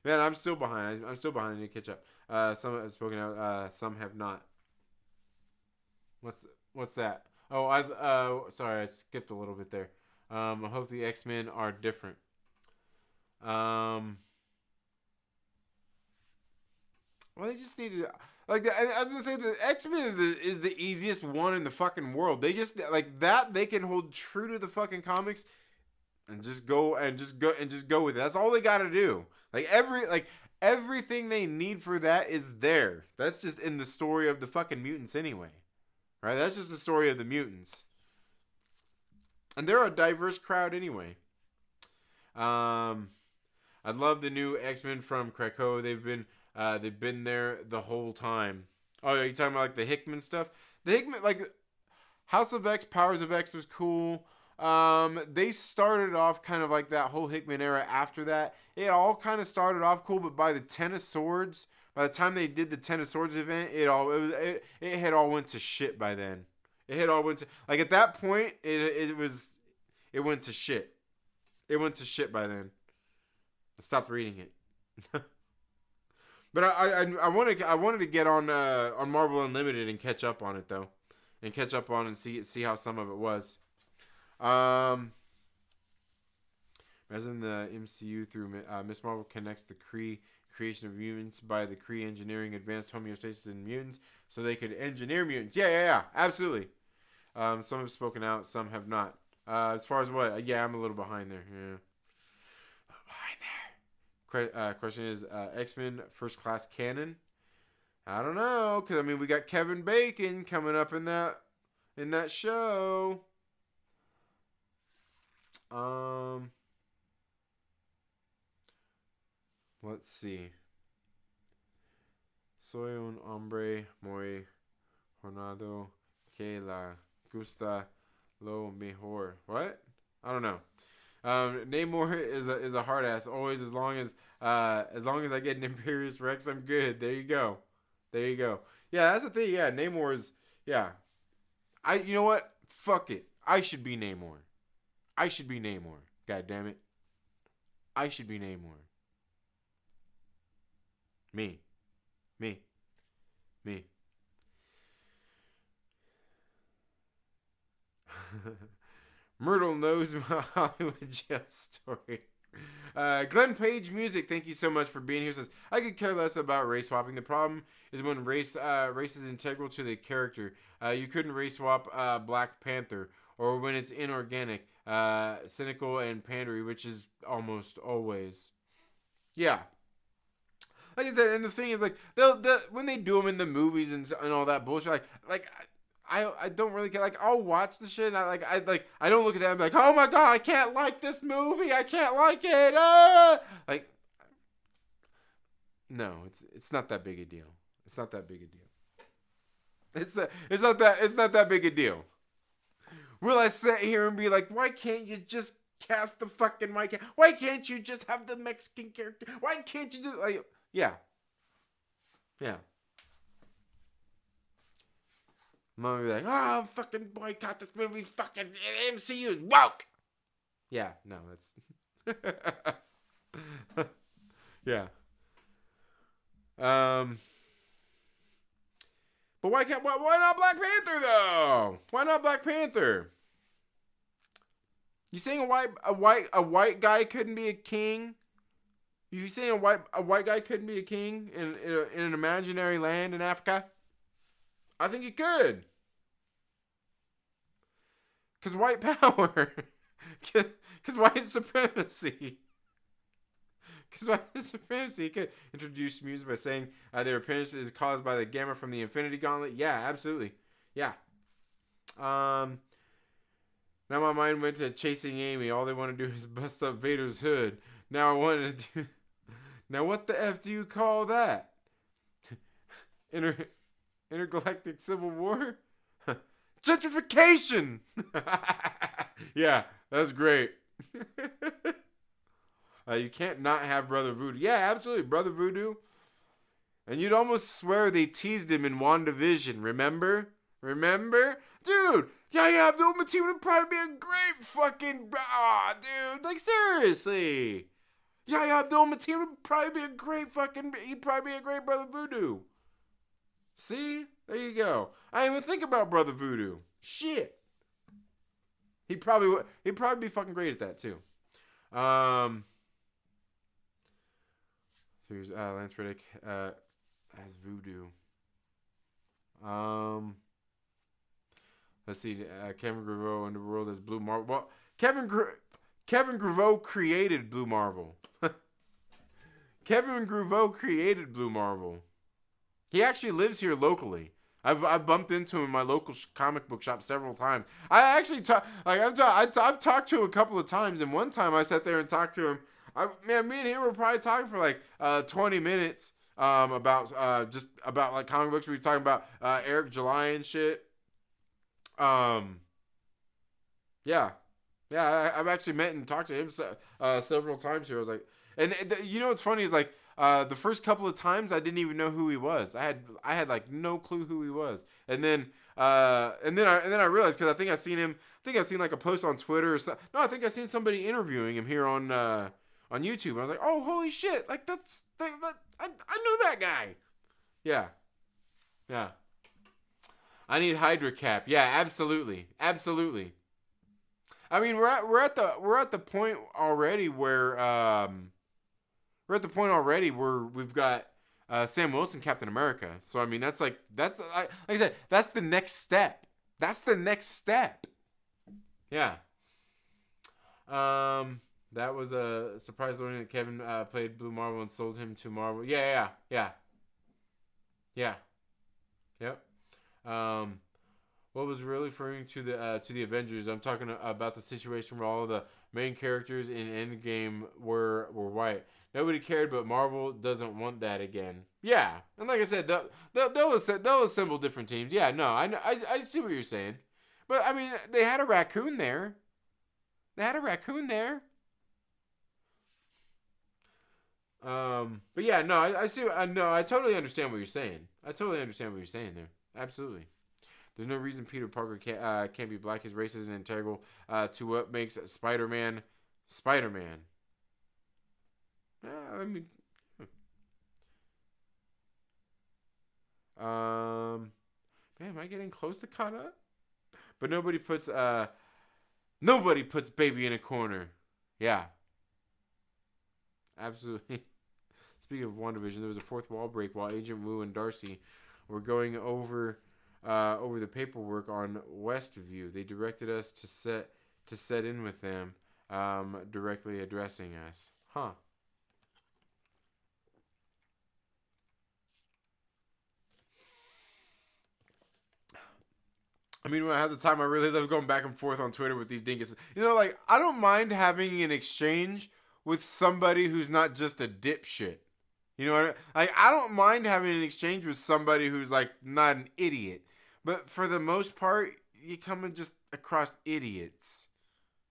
Man, I'm still behind. I need to catch up. Some have spoken out. Some have not. What's that? Oh, sorry, I skipped a little bit there. I hope the X-Men are different. Well, they just need to, like, I was gonna say the X-Men is the easiest one in the fucking world. They just, like, that they can hold true to the fucking comics and just go with it. That's all they gotta do. Like, everything they need for that is there. That's just in the story of the fucking mutants anyway. Right? That's just the story of the mutants. And they're a diverse crowd anyway. I love the new X-Men from Krakow. They've been there the whole time. Oh, are you talking about, like, the Hickman stuff? The Hickman, like, House of X, Powers of X was cool. They started off kind of like that whole Hickman era. After that, it all kind of started off cool, but by the Ten of Swords, by the time they did the Ten of Swords event, it had all went to shit by then. It had all went to, like, at that point, it went to shit. It went to shit by then. I stopped reading it. But I wanted to get on Marvel Unlimited and catch up on it though, and catch up on and see how some of it was. As in the MCU through Miss Marvel connects the Kree creation of mutants by the Kree engineering advanced homeostasis in mutants so they could engineer mutants. Yeah, absolutely. Some have spoken out, some have not. As far as what? Yeah, I'm a little behind there. Yeah. Question is, X-Men First Class canon? I don't know, because, I mean, we got Kevin Bacon coming up in that show. Let's see. Soy un hombre muy jornado que la gusta lo mejor. What? I don't know. Namor is a hard ass. Always, as long as I get an Imperious Rex, I'm good. There you go. Yeah, that's the thing. Yeah, Namor is. Yeah, you know what? Fuck it. I should be Namor. God damn it. I should be Namor. Me. Myrtle knows my Hollywood jail story. Glenn Page Music, thank you so much for being here. Says, I could care less about race swapping. The problem is when race is integral to the character. You couldn't race swap Black Panther, or when it's inorganic, cynical and pandery, which is almost always. Yeah. Like I said, and the thing is, like, when they do them in the movies and all that bullshit, like I don't really get, like, I'll watch the shit and I don't look at that and be like, oh my god, I can't like this movie, I can't like it. Like, no, it's not that big a deal. It's not that big a deal. Will I sit here and be like, why can't you just cast the fucking white? Why can't you just have the Mexican character? Why can't you just, like, yeah. I'm gonna be like, oh, fucking boycott this movie, fucking MCU is woke. Yeah, no, that's yeah. But why not Black Panther though? Why not Black Panther? You saying a white guy couldn't be a king? You saying a white guy couldn't be a king in an imaginary land in Africa? I think he could. Cause white power. Cause white supremacy. Because white supremacy could introduce music by saying their appearance is caused by the gamma from the Infinity Gauntlet. Yeah, absolutely. Yeah. Now my mind went to Chasing Amy. All they want to do is bust up Vader's hood. Now I want to do... Now what the F do you call that? Intergalactic Civil War? Gentrification! Yeah, that's great. You can't not have Brother Voodoo. Yeah, absolutely, Brother Voodoo. And you'd almost swear they teased him in WandaVision. Remember? Dude, Yahya Abdul-Mateen would probably be a great fucking... dude, like, seriously. Yahya Abdul-Mateen would probably be a great fucking... He'd probably be a great Brother Voodoo. See? There you go. I didn't even think about Brother Voodoo. Shit. He'd probably be fucking great at that, too. There's Lance Reddick as Voodoo. Let's see. Kevin Graveau in the world as Blue Marvel. Well, Kevin Graveau created Blue Marvel. Kevin Graveau created Blue Marvel. He actually lives here locally. I've bumped into him in my local comic book shop several times. I actually I've talked to him a couple of times, and one time I sat there and talked to him. Me and him were probably talking for like 20 minutes about like comic books. We were talking about Eric July and shit. Yeah, I've actually met and talked to him several times here. I was like, and you know what's funny is like the first couple of times I didn't even know who he was. I had like no clue who he was, and then I realized because I think I seen like a post on Twitter or something. No, I think I seen somebody interviewing him here on YouTube. I was like, oh, holy shit. Like, I know that guy. Yeah. I need Hydra Cap. Yeah, absolutely. I mean, we're at the point already where we've got Sam Wilson, Captain America. So I mean, that's like I said, that's the next step. Yeah. That was a surprise learning that Kevin played Blue Marvel and sold him to Marvel. Yeah. Yep. What was really referring to the Avengers? I'm talking about the situation where all of the main characters in Endgame were white. Nobody cared, but Marvel doesn't want that again. Yeah, and like I said, they'll assemble different teams. Yeah, no, I see what you're saying, but I mean, they had a raccoon there. But yeah, no, I see. I totally understand what you're saying. There. Absolutely. There's no reason Peter Parker can't be black. His race is integral to what makes Spider-Man. Yeah, I mean, man, am I getting close to caught up? But nobody puts baby in a corner. Yeah. Absolutely. Speaking of WandaVision, there was a fourth wall break while Agent Wu and Darcy were going over the paperwork on Westview. They directed us to set in with them, directly addressing us. Huh. I mean, when I had the time, I really love going back and forth on Twitter with these dingus. You know, like, I don't mind having an exchange with somebody who's not just a dipshit. You know what I mean? Like, I don't mind having an exchange with somebody who's, like, not an idiot. But for the most part, you come just across idiots.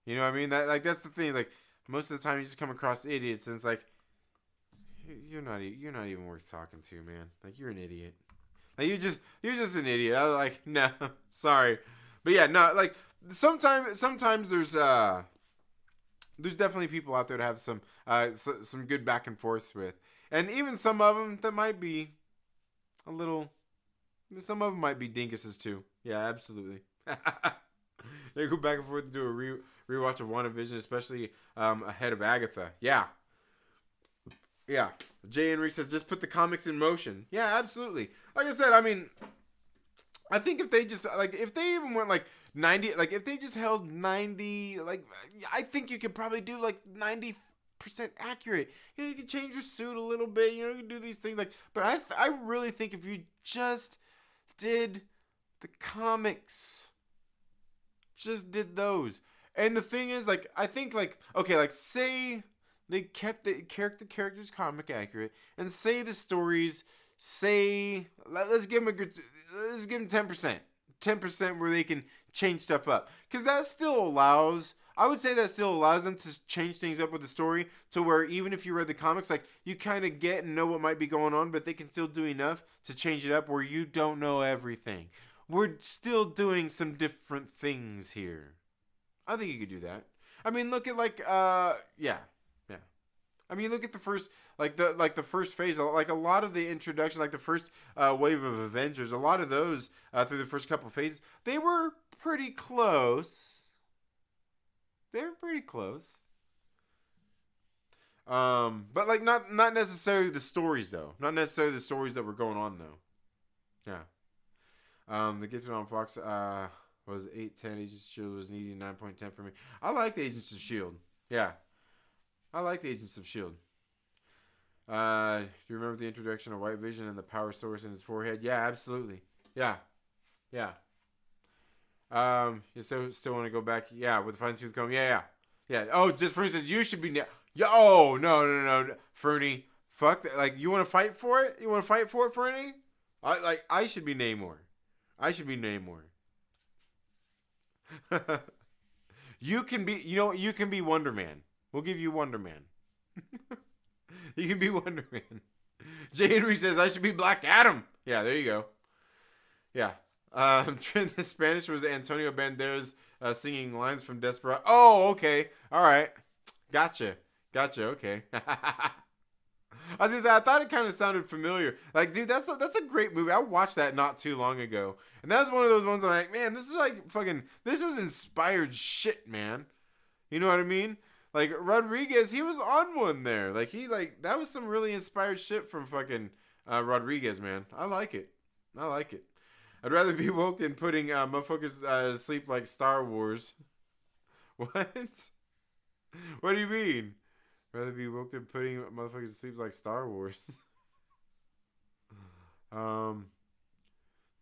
You know what I mean? That's the thing. Like, most of the time, you just come across idiots, and it's like, you're not even worth talking to, man. Like, you're an idiot. Like, you're just an idiot. I was like, no, sorry. But yeah, no, like, sometimes there's definitely people out there to have some good back and forths with. And even some of them that might be a little, some of them might be dinguses too. Yeah, absolutely. They go back and forth and do a rewatch of WandaVision, especially ahead of Agatha. Yeah. Yeah. Jay Henry says, just put the comics in motion. Yeah, absolutely. Like I said, I mean, I think if they just, like, if they even went, like, 90, like, if they just held 90, like, I think you could probably do, like, 90% accurate. You know, you can change your suit a little bit, you know, you can do these things, like, but I really think if you just did the comics, just did those. And the thing is, like, I think, like, okay, like, say they kept the characters comic accurate, and say the stories, say, let's give them 10%. 10% where they can change stuff up. Because that still allows, I would say that still allows them to change things up with the story to where even if you read the comics, like, you kind of get and know what might be going on, but they can still do enough to change it up where you don't know everything. We're still doing some different things here. I think you could do that. I mean, look at, like, yeah. I mean, look at the first, the first phase, like a lot of the introduction, like the first wave of Avengers, a lot of those through the first couple phases, they were pretty close. They were pretty close. But like not necessarily the stories though. Not necessarily the stories that were going on though. Yeah. The Gifted on Fox was 8.10. Agents of S.H.I.E.L.D. was an easy 9.10 for me. I liked Agents of S.H.I.E.L.D. Yeah. I like the Agents of S.H.I.E.L.D. Do you remember the introduction of White Vision and the power source in his forehead? Yeah, absolutely. Yeah. You still want to go back? Yeah, with the fine tooth comb? Yeah. Oh, just for instance, you should be... Oh, no. Fernie, fuck that. Like, you want to fight for it? You want to fight for it, Fernie? I should be Namor. You can be... you can be Wonder Man. We'll give you Wonder Man. You can be Wonder Man. Jay Henry says, I should be Black Adam. Yeah, there you go. Yeah. Trent the Spanish was Antonio Banderas singing lines from Desperado. Oh, okay. All right. Gotcha. Okay. I was gonna say, I thought it kind of sounded familiar. Like, dude, that's a great movie. I watched that not too long ago. And that was one of those ones I'm like, man, this is like fucking, this was inspired shit, man. You know what I mean? Like, Rodriguez, he was on one there. Like, that was some really inspired shit from fucking Rodriguez, man. I like it. I'd rather be woke than putting motherfuckers to sleep like Star Wars. What? What do you mean? Rather be woke than putting motherfuckers to sleep like Star Wars. That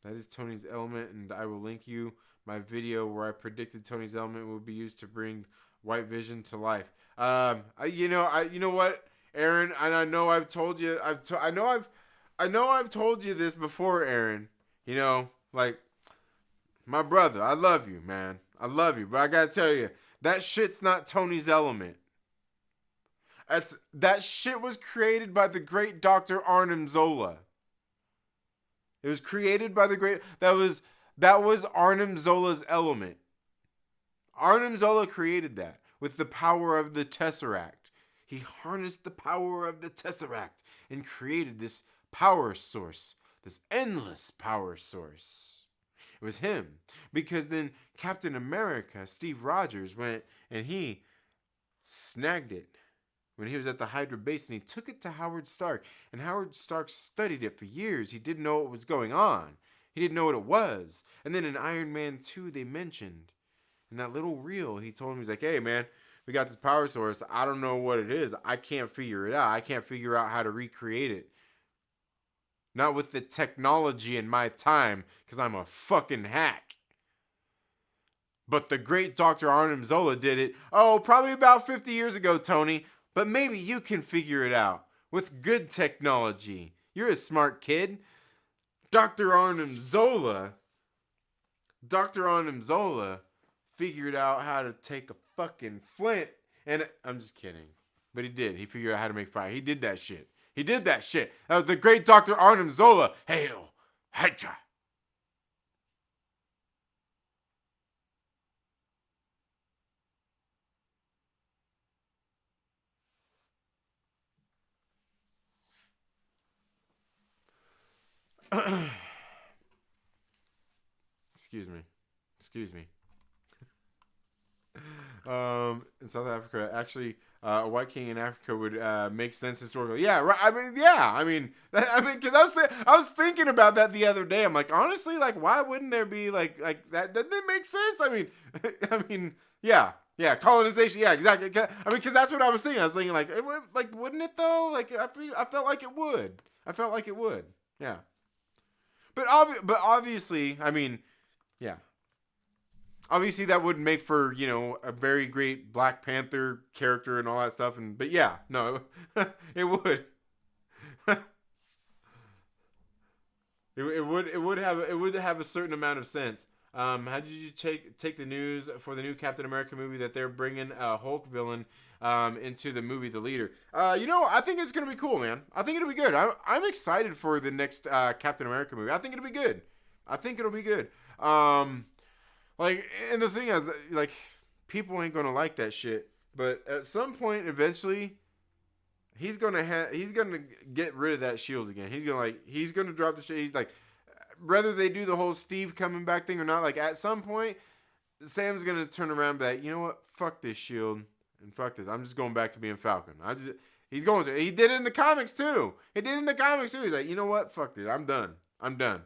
is Tony's element, and I will link you my video where I predicted Tony's element will be used to bring White Vision to life. You know what, Aaron? And I know I've told you. I know I've told you this before, Aaron. You know, like, my brother. I love you, man. I love you, but I gotta tell you, that shit's not Tony's element. That shit was created by the great Dr. Arnim Zola. It was created by the great. That was Arnim Zola's element. Arnim Zola created that with the power of the Tesseract. He harnessed the power of the Tesseract and created this power source, this endless power source. It was him. Because then Captain America, Steve Rogers, went and he snagged it when he was at the Hydra base, and he took it to Howard Stark. And Howard Stark studied it for years. He didn't know what was going on. He didn't know what it was. And then in Iron Man 2, they mentioned, in that little reel, he told him, he's like, hey, man, we got this power source. I don't know what it is. I can't figure it out. I can't figure out how to recreate it. Not with the technology in my time, because I'm a fucking hack. But the great Dr. Arnim Zola did it, probably about 50 years ago, Tony. But maybe you can figure it out with good technology. You're a smart kid. Dr. Arnim Zola figured out how to take a fucking flint, and I'm just kidding, but he did. He figured out how to make fire. He did that shit. That was the great Dr. Arnim Zola. Hail Hydra. Excuse me. Excuse me. In South Africa, actually, a white king in Africa would make sense historically. Yeah, right. I mean, because I was thinking about that the other day. I'm like, honestly, like, why wouldn't there be like that? That didn't make sense. I mean, yeah, colonization. Yeah, exactly. I mean, because that's what I was thinking. I was thinking like, it would, like, wouldn't it though? Like, I felt like it would. I felt like it would. Yeah. But obviously, I mean, yeah. Obviously, that wouldn't make for, you know, a very great Black Panther character and all that stuff. But yeah, no, it would. it would have a certain amount of sense. How did you take the news for the new Captain America movie that they're bringing a Hulk villain into the movie The Leader? You know, I think it's gonna be cool, man. I think it'll be good. I'm excited for the next Captain America movie. I think it'll be good. Like, and the thing is, like, people ain't gonna like that shit. But at some point, eventually, he's gonna get rid of that shield again. He's gonna drop the shit. He's like, whether they do the whole Steve coming back thing or not, like, at some point, Sam's gonna turn around and be like, you know what? Fuck this shield and fuck this. I'm just going back to being Falcon. He's going to. He did it in the comics too. He's like, you know what? Fuck this. I'm done. I'm done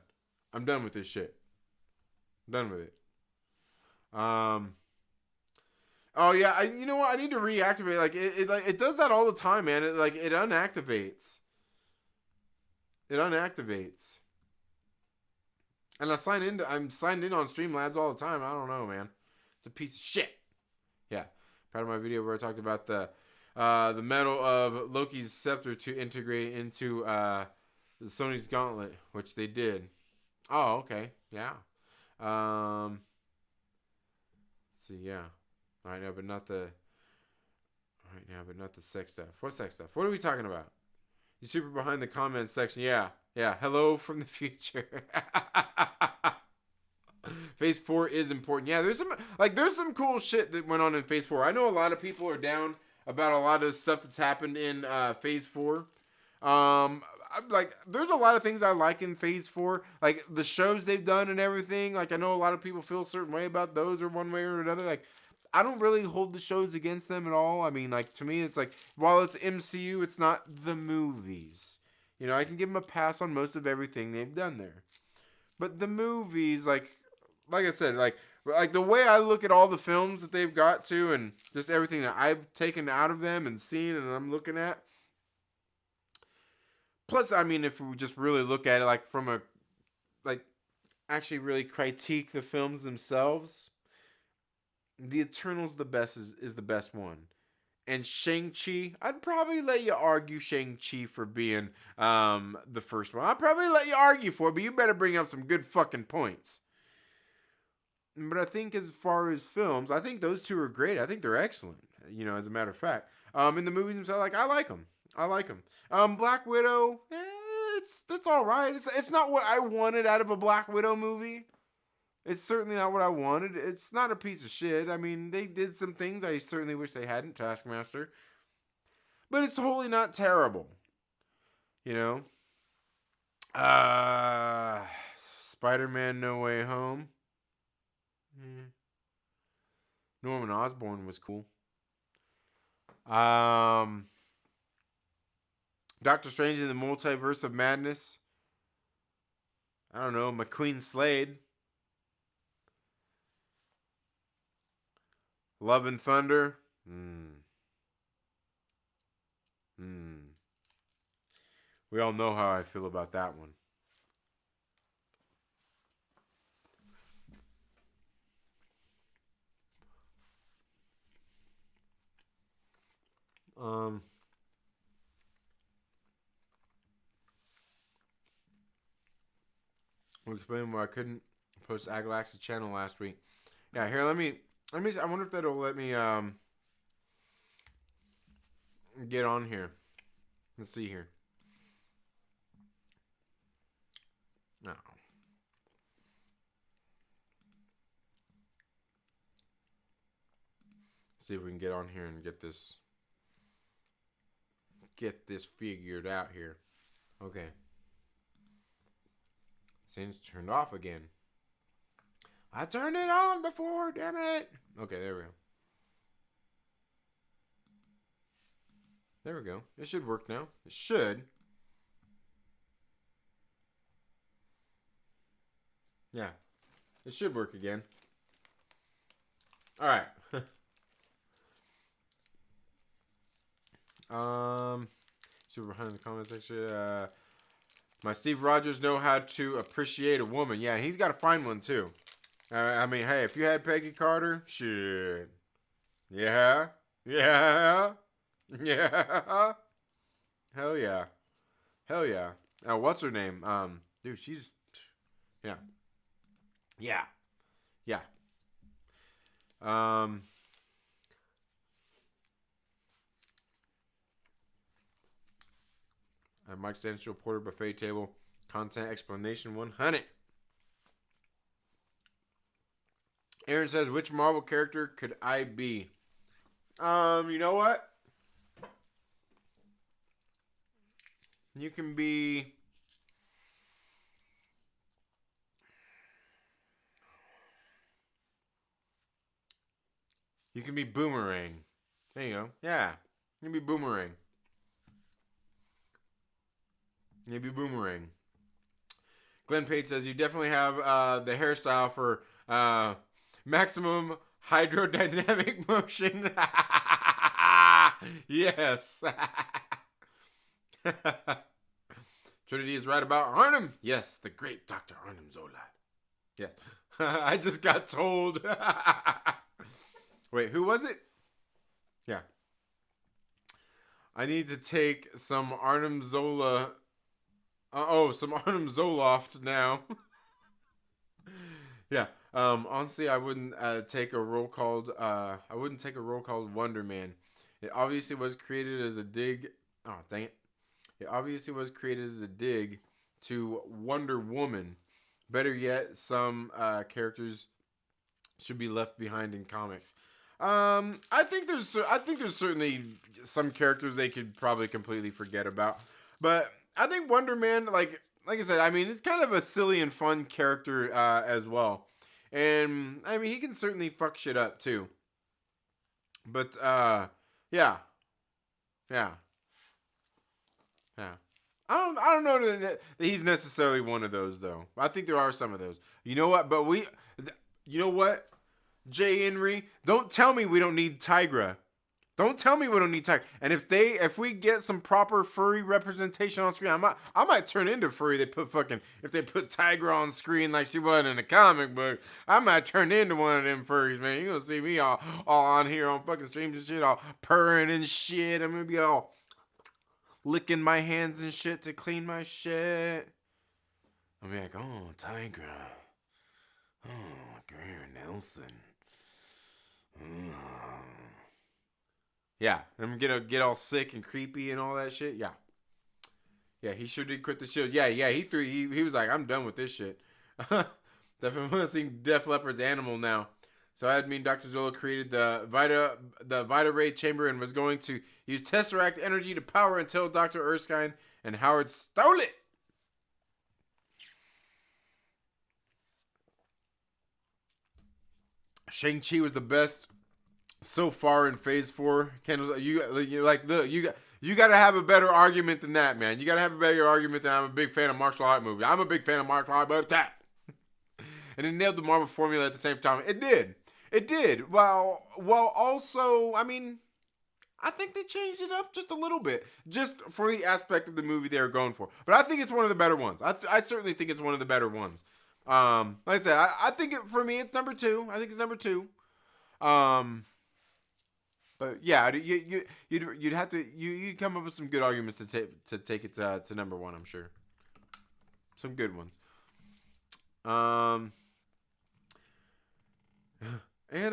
with this shit. I'm done with it. Oh yeah, you know what? I need to reactivate. Like it does that all the time, man. It unactivates. It unactivates. And I'm signed in on Streamlabs all the time. I don't know, man. It's a piece of shit. Yeah, part of my video where I talked about the metal of Loki's scepter to integrate into Sony's gauntlet, which they did. Oh, okay, yeah. See, yeah. All right now, but not the sex stuff. What sex stuff? What are we talking about? You super behind the comments section. Yeah. Hello from the future. Phase 4 is important. Yeah, there's some cool shit that went on in Phase 4. I know a lot of people are down about a lot of stuff that's happened in Phase 4. There's a lot of things I like in Phase 4. Like, the shows they've done and everything. Like, I know a lot of people feel a certain way about those or one way or another. Like, I don't really hold the shows against them at all. I mean, like, to me, it's like, while it's MCU, it's not the movies. You know, I can give them a pass on most of everything they've done there. But the movies, like I said, like the way I look at all the films that they've got to and just everything that I've taken out of them and seen and I'm looking at. Plus, I mean, if we just really look at it, like, from a, like, actually really critique the films themselves, The Eternals is the best one. And Shang-Chi, I'd probably let you argue Shang-Chi for being the first one. I'd probably let you argue for it, but you better bring up some good fucking points. But I think as far as films, I think those two are great. I think they're excellent, you know, as a matter of fact. In the movies themselves, like, I like them. Black Widow, it's all right. It's not what I wanted out of a Black Widow movie. It's certainly not what I wanted. It's not a piece of shit. I mean, they did some things I certainly wish they hadn't, Taskmaster. But it's wholly not terrible. You know? Spider-Man No Way Home. Norman Osborn was cool. Doctor Strange in the Multiverse of Madness. I don't know. McQueen Slade. Love and Thunder. We all know how I feel about that one. I'll explain why I couldn't post Agalax's channel last week. Yeah, here, let me. I wonder if that'll let me get on here. Let's see here. No. See if we can get on here and get this figured out here. Okay. Cutscene's turned off again. I turned it on before, damn it. Okay, there we go. There we go. It should work now. It should. Yeah. It should work again. Alright. Super behind in the comment section. My Steve Rogers know how to appreciate a woman. Yeah, he's got to find one too. I mean, hey, if you had Peggy Carter, shit. Yeah. Yeah. Yeah. Hell yeah. Hell yeah. What's her name? Dude, she's... Yeah. Yeah. Yeah. Mike Stansfield Porter Buffet Table. Content Explanation 100. Aaron says, which Marvel character could I be? You know what? You can be... You can be Boomerang. There you go. Yeah. You can be Boomerang. You can be Boomerang. Glenn Page says, you definitely have the hairstyle for maximum hydrodynamic motion. Yes. Trinity is right about Arnim. Yes, the great Dr. Arnim Zola. Yes. I just got told. Wait, who was it? Yeah. I need to take some Arnim Zola. Some Arnim Zoloft now. Yeah. Honestly, I wouldn't take a role called Wonder Man. It obviously was created as a dig. Oh, dang it. It obviously was created as a dig to Wonder Woman. Better yet, some characters should be left behind in comics. I think there's certainly some characters they could probably completely forget about, but I think Wonder Man, like I said, I mean, it's kind of a silly and fun character as well, and I mean he can certainly fuck shit up too. But yeah. I don't know that he's necessarily one of those though. I think there are some of those. You know what? But you know what? Jay Henry, don't tell me we don't need Tigra. Don't tell me we don't need Tigra. And if we get some proper furry representation on screen, I might turn into furry. If they put Tigra on screen like she was in the comic book, I might turn into one of them furries, man. You gonna see me all on here on fucking streams and shit, all purring and shit. I'm gonna be all licking my hands and shit to clean my shit. I'll be like, oh, Tigra. Oh, Greer Nelson. Yeah, I'm gonna get all sick and creepy and all that shit. Yeah, he sure did quit the show. Yeah, he was like, I'm done with this shit. Definitely want to see Def Leppard's Animal now. So I mean, Dr. Zola created the Vita Ray chamber and was going to use Tesseract energy to power until Dr. Erskine and Howard stole it. Shang-Chi was the best so far in Phase 4. Kendall, you got to have a better argument than that, man. You got to have a better argument than I'm a big fan of martial art movies. I'm a big fan of martial art, but that. And it nailed the Marvel formula at the same time. It did. Well, also, I mean, I think they changed it up just a little bit, just for the aspect of the movie they were going for. But I think it's one of the better ones. I certainly think it's one of the better ones. Like I said, I think for me it's number 2. I think it's number 2. But yeah, you'd have to you come up with some good arguments to take it to number 1. I'm sure. Some good ones. And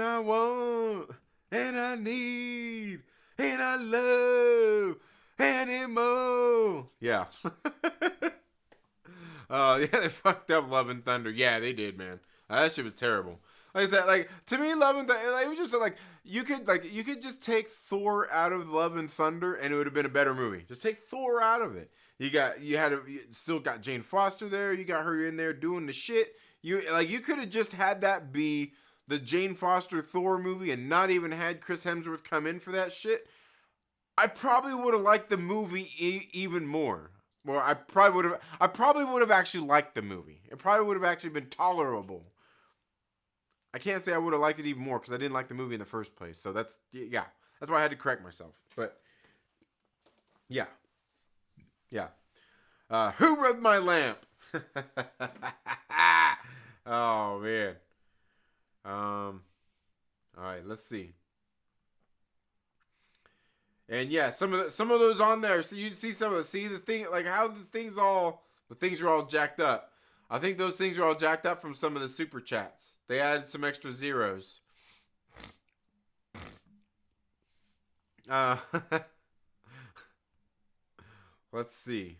I want, and I need, and I love animal. Yeah. Yeah, they fucked up Love and Thunder. Yeah, they did, man. That shit was terrible. Like I said, like to me, Love and Thunder, it was just like you could just take Thor out of Love and Thunder, and it would have been a better movie. Just take Thor out of it. You still got Jane Foster there. You got her in there doing the shit. You could have just had that be the Jane Foster Thor movie and not even had Chris Hemsworth come in for that shit. I probably would have liked the movie even more. Well, I probably would have actually liked the movie. It probably would have actually been tolerable. I can't say I would have liked it even more because I didn't like the movie in the first place. So that's why I had to correct myself. But yeah. Who rubbed my lamp? Oh man. All right, let's see. And yeah, some of those on there. So you see some of the thing, like how the things are all jacked up. I think those things are all jacked up from some of the super chats. They added some extra zeros. Let's see.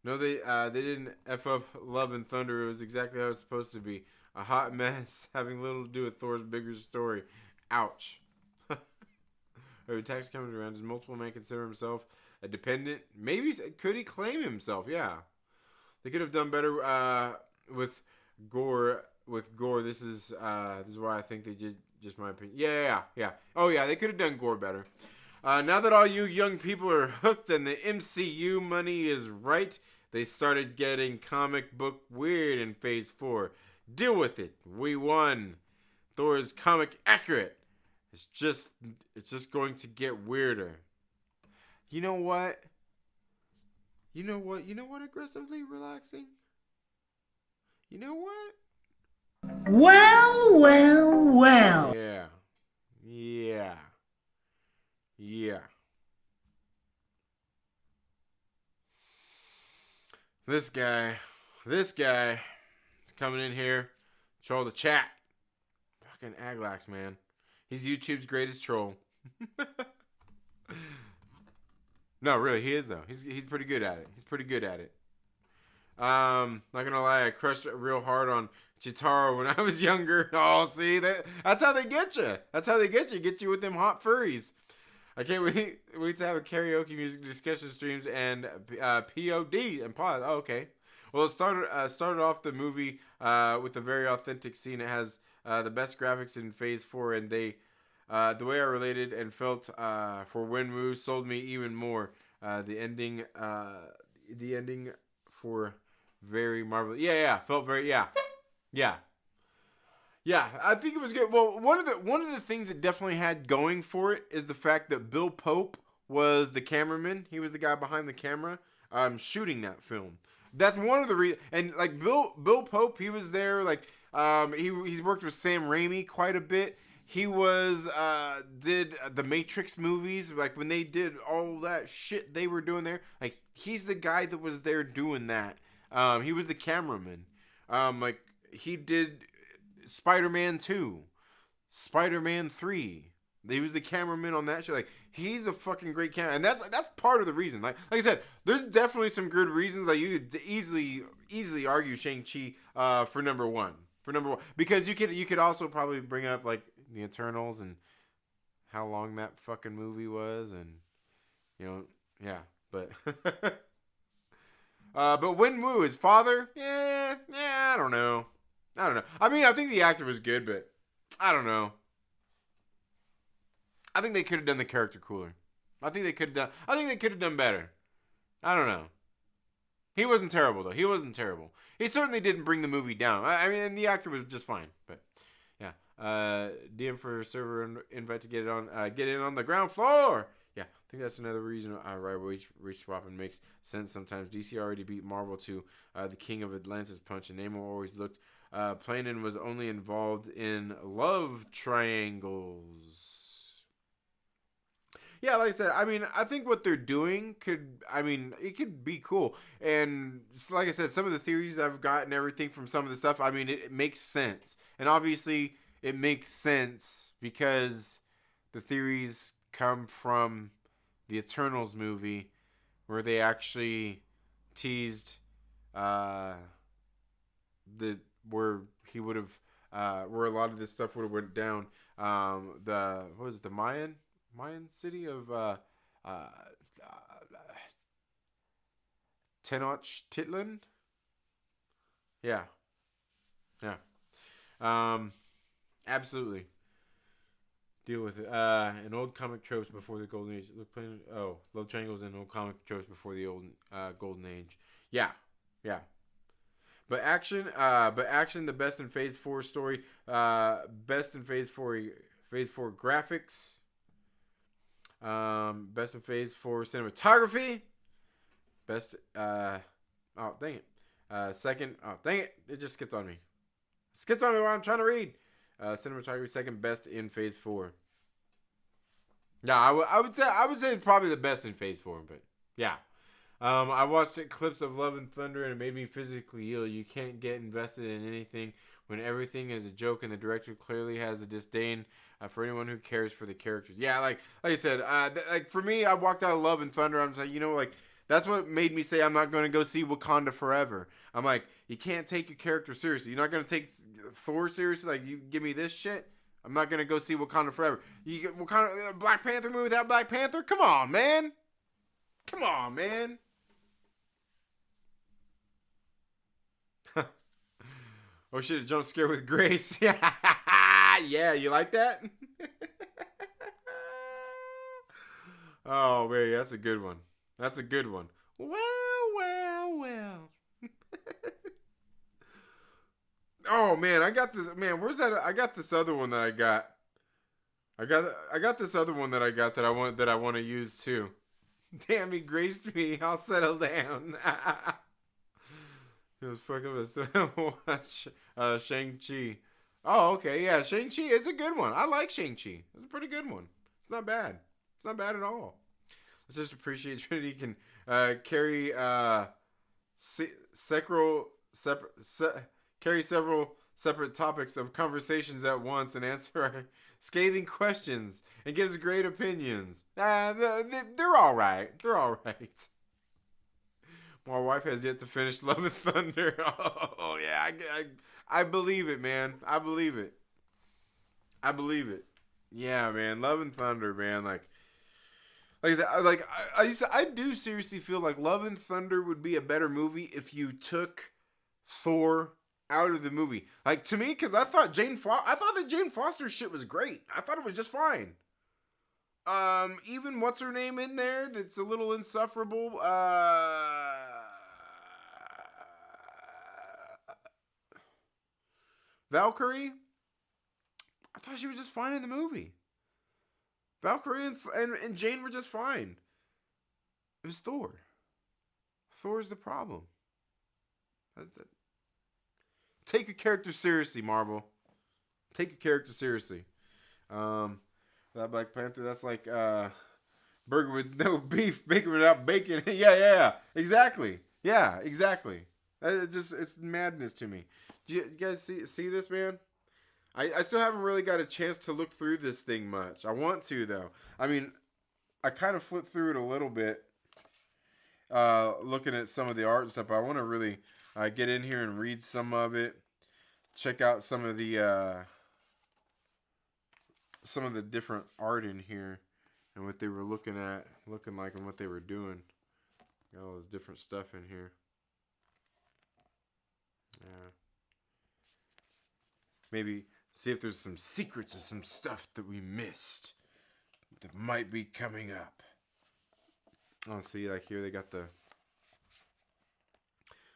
No, they didn't F up Love and Thunder. It was exactly how it's supposed to be. A hot mess having little to do with Thor's bigger story. Ouch. Every tax comes around, does multiple man consider himself a dependent? Maybe could he claim himself? Yeah, they could have done better with Gore. This is why I think they just my opinion. Yeah. Oh yeah, they could have done Gore better. Now that all you young people are hooked and the MCU money is right, they started getting comic book weird in Phase 4. Deal with it. We won. Thor is comic accurate. It's just going to get weirder. You know what? Aggressively relaxing? You know what? Well. Yeah. This guy is coming in here, troll the chat. Fucking Aglax, man. He's YouTube's greatest troll. No, really, he is though. He's pretty good at it. Not gonna lie, I crushed it real hard on Chitaro when I was younger. Oh, see that's how they get you. Get you with them hot furries. I can't wait to have a karaoke music discussion streams and POD and pod. Oh, okay. Well, it started off the movie with a very authentic scene. It has the best graphics in Phase 4, and the way I related and felt for Wenwu sold me even more. The ending for very marvelous. Felt very Yeah, I think it was good. Well, one of the things it definitely had going for it is the fact that Bill Pope was the cameraman. He was the guy behind the camera shooting that film. That's one of the reasons. And like Bill Pope, he was there. Like he's worked with Sam Raimi quite a bit. He did the Matrix movies. Like when they did all that shit they were doing there. Like he's the guy that was there doing that. He was the cameraman. Like he did Spider-Man 2, Spider-Man 3. He was the cameraman on that shit. Like he's a fucking great camera, and that's part of the reason. Like I said, there's definitely some good reasons. Like you could easily argue Shang-Chi for number one, because you could also probably bring up like the Eternals and how long that fucking movie was, and but but Wenwu, his father, I don't know. I mean, I think the actor was good, but I don't know. I think they could have done the character cooler. I think they could have done better. I don't know. He wasn't terrible though. He certainly didn't bring the movie down. I mean, and the actor was just fine. But yeah, DM for server invite to get in on the ground floor. Yeah, I think that's another reason rivalry swapping makes sense sometimes. DC already beat Marvel to the King of Atlantis punch, and Namor always looked plain and was only involved in love triangles. Yeah, like I said, I mean, I think what they're doing it could be cool. And like I said, some of the theories I've gotten, everything from some of the stuff, I mean, it makes sense. And obviously, it makes sense because the theories come from the Eternals movie where they actually teased where he would have where a lot of this stuff would have went down. The Mayan city of Tenochtitlan. Yeah. Absolutely. Deal with it. An old comic tropes before the golden age. Love triangles and old comic tropes before the old golden age. Yeah. But action, the best in Phase 4 story, best in Phase 4 graphics, best in Phase 4 cinematography, best dang it. Second, dang it, it just skipped on me. Skipped on me while I'm trying to read. Cinematography second best in Phase 4. Yeah, I would say it's probably the best in Phase 4, but yeah. I watched clips of Love and Thunder and it made me physically ill. You can't get invested in anything when everything is a joke and the director clearly has a disdain for anyone who cares for the characters. Yeah, like I said, like for me, I walked out of Love and Thunder. I'm just like, like that's what made me say I'm not going to go see Wakanda Forever. I'm like, you can't take your character seriously. You're not going to take Thor seriously. Like, you give me this shit, I'm not going to go see Wakanda Forever. You get Wakanda Black Panther movie without Black Panther? Come on, man. Oh shit, a jump scare with Grace. Yeah, you like that? Oh man, that's a good one. Well. Oh man, I got this. Man, where's that? I got this other one that I got. I got this other one that I got that I want to use too. Damn, he graced me. I'll settle down. It was fucking watch Shang-Chi. Oh, okay, yeah, Shang-Chi. It's a good one. I like Shang-Chi. It's a pretty good one. It's not bad. It's not bad at all. Let's just appreciate Trinity can carry several separate topics of conversations at once and answer our scathing questions and gives great opinions. They're all right. My wife has yet to finish Love and Thunder. Oh yeah, I believe it, man. I believe it. Yeah, man. Love and Thunder, man. Like I said, I do seriously feel like Love and Thunder would be a better movie if you took Thor out of the movie. Like, to me, because I thought that Jane Foster's shit was great. I thought it was just fine. Even what's her name in there that's a little insufferable. Valkyrie. I thought she was just fine in the movie. Valkyrie and Jane were just fine. It was Thor. Thor's the problem. Take your character seriously, Marvel. Take your character seriously. That Black Panther, that's like burger with no beef, bacon without bacon. Yeah, exactly. Yeah, exactly. It's madness to me. Do you guys see this, man? I still haven't really got a chance to look through this thing much. I want to, though. I mean, I kind of flipped through it a little bit, looking at some of the art and stuff. But I want to really get in here and read some of it. Check out some of the different art in here and what they were looking like, and what they were doing. Got all this different stuff in here. Yeah. Maybe see if there's some secrets or some stuff that we missed that might be coming up. Oh, see, like here they got the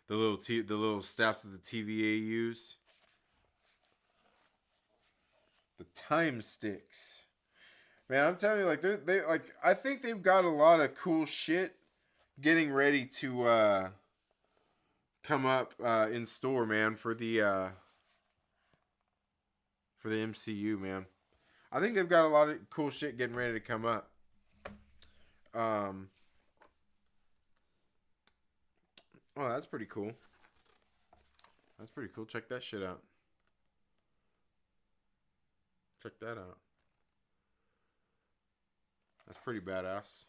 little staffs that the TVA use. The time sticks. Man, I'm telling you, like they like I think they've got a lot of cool shit getting ready to come up in store, man, for the MCU, man. I think they've got a lot of cool shit getting ready to come up. Oh, that's pretty cool. Check that shit out. Check that out. That's pretty badass.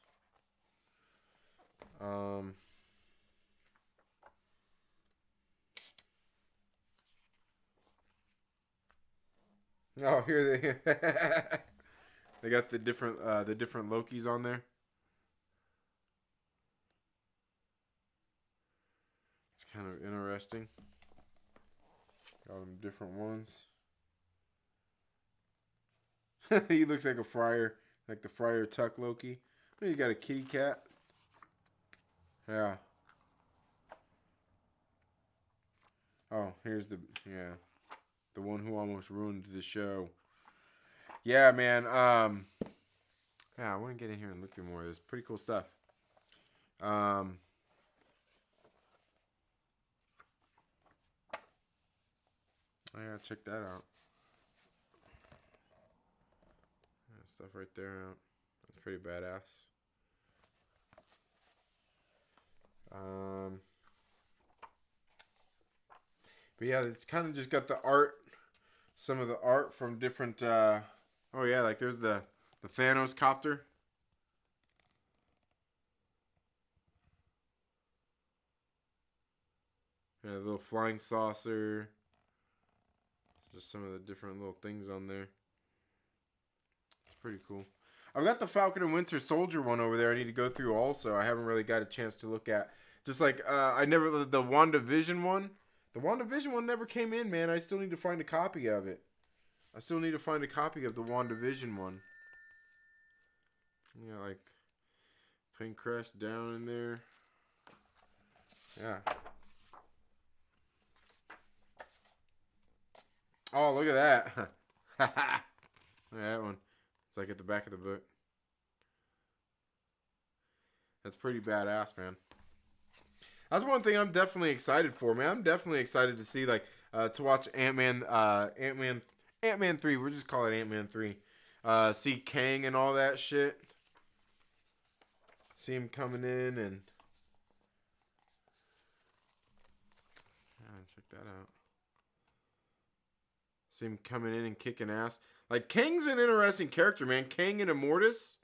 Oh, here they got the different Lokis on there. kind of interesting. Got them different ones. He looks like a friar, like the Friar Tuck Loki. Oh, you got a kitty cat. Yeah. Oh, here's the one who almost ruined the show. Yeah, man. Yeah, I want to get in here and look through more of this. Pretty cool stuff. Yeah, check that out. That stuff right there. That's pretty badass. But yeah, it's kind of just got the art, some of the art from different. Oh yeah, like there's the Thanos copter. Yeah, the little flying saucer. Just some of the different little things on there. It's pretty cool. I've got the Falcon and Winter Soldier one over there I need to go through also. I haven't really got a chance to look at. Just like, I never, the WandaVision one. The WandaVision one never came in, man. I still need to find a copy of it. I still need to find a copy of the WandaVision one. Yeah, like, plane crashed down in there. Yeah. Oh, look at that. Look at that one. It's like at the back of the book. That's pretty badass, man. That's one thing I'm definitely excited for, man. I'm definitely excited to see, like, to watch Ant-Man 3. We'll just call it Ant-Man 3. See Kang and all that shit. See him coming in and... Yeah, check that out. See him coming in and kicking ass. Like, Kang's an interesting character, man. Kang and Immortus.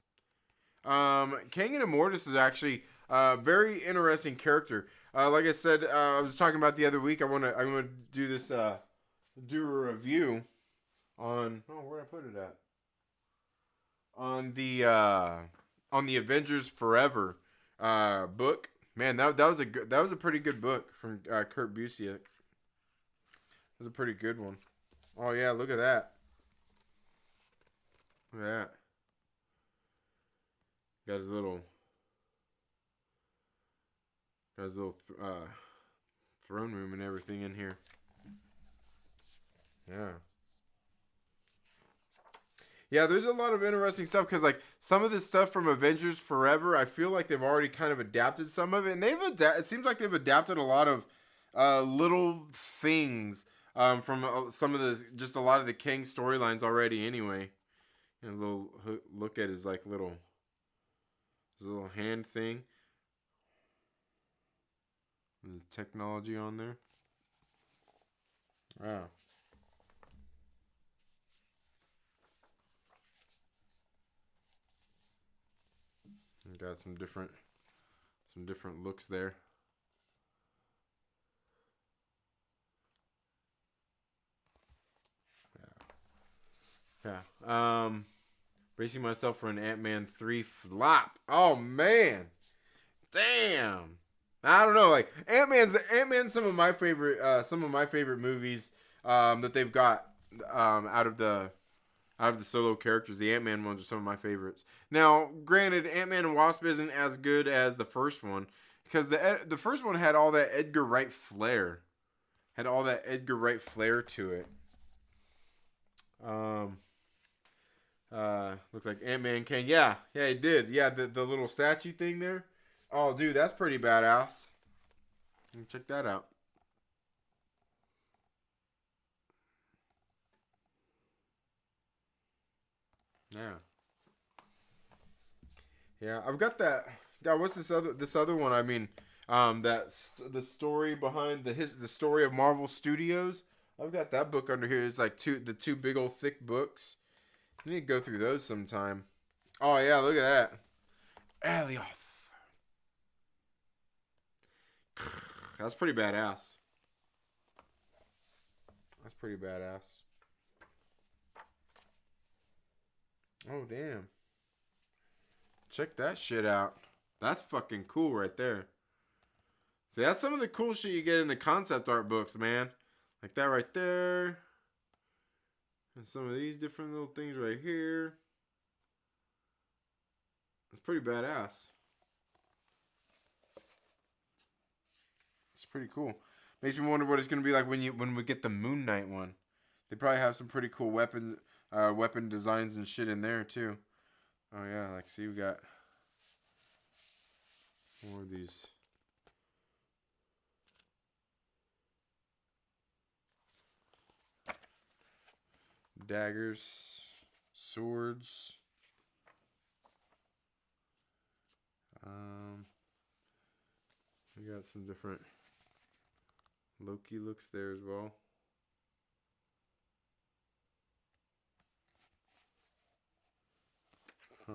Kang and Immortus is actually a very interesting character. Like I said, I was talking about the other week. I'm gonna do this, do a review on. Oh, where'd I put it at? On the Avengers Forever, book. Man, that was a pretty good book from Kurt Busiek. It was a pretty good one. Oh yeah, look at that. Look at that. Got his little throne room and everything in here. Yeah. Yeah, there's a lot of interesting stuff because, like, some of the stuff from Avengers Forever, I feel like they've already kind of adapted some of it, and it seems like they've adapted a lot of little things from some of just a lot of the Kang storylines already. Anyway, and a little look at his little hand thing. There's technology on there. Wow. Got some different looks there. Yeah. Bracing myself for an Ant-Man 3 flop. Oh man. Damn. I don't know, like Ant-Man's some of my favorite movies that they've got out of the solo characters. The Ant-Man ones are some of my favorites. Now, granted, Ant-Man and Wasp isn't as good as the first one because the first one had all that Edgar Wright flair. Had all that Edgar Wright flair to it. Looks like Ant-Man can. Yeah, it did. Yeah, the little statue thing there. Oh, dude, that's pretty badass. Check that out. Yeah. Yeah, I've got that. God, what's this other one? I mean, the story behind the story of Marvel Studios. I've got that book under here. It's like the two big old thick books. You need to go through those sometime. Oh yeah, look at that. Alioth. That's pretty badass. That's pretty badass. Oh damn. Check that shit out. That's fucking cool right there. See, that's some of the cool shit you get in the concept art books, man. Like that right there. And some of these different little things right here. It's pretty badass. It's pretty cool. Makes me wonder what it's gonna be like when we get the Moon Knight one. They probably have some pretty cool weapons, weapon designs and shit in there too. Oh yeah, like see we got more of these. Daggers, swords. We got some different Loki looks there as well. Huh.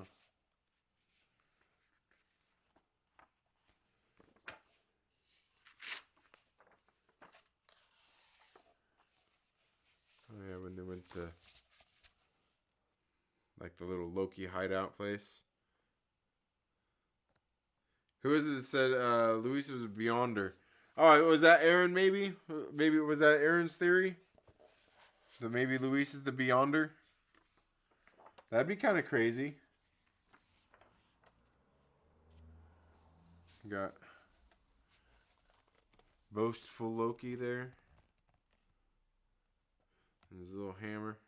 Oh yeah, when they went to like the little Loki hideout place. Who is it that said Luis was a Beyonder? Oh, was that Aaron maybe? Maybe was that Aaron's theory? That maybe Luis is the Beyonder? That'd be kind of crazy. Got boastful Loki there. And his little hammer.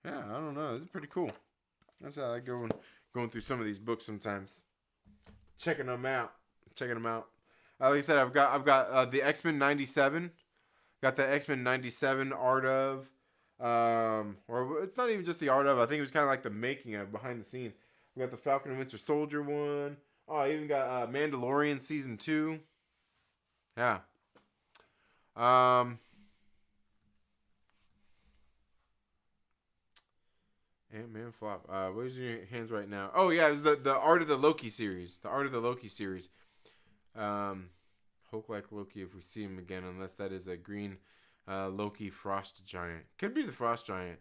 Yeah, I don't know. This is pretty cool. That's how I go going through some of these books sometimes. Checking them out. Like I said, I've got the X-Men 97. Got the X-Men 97 art of. Or it's not even just the art of. I think it was kind of like the making of, behind the scenes. We got the Falcon and Winter Soldier one. Oh, I even got Mandalorian season 2. Yeah. Ant-Man flop. Where's your hands right now? Oh yeah, it was the art of the Loki series. The art of the Loki series. Hulk like Loki if we see him again, unless that is a green Loki Frost Giant. Could be the Frost Giant.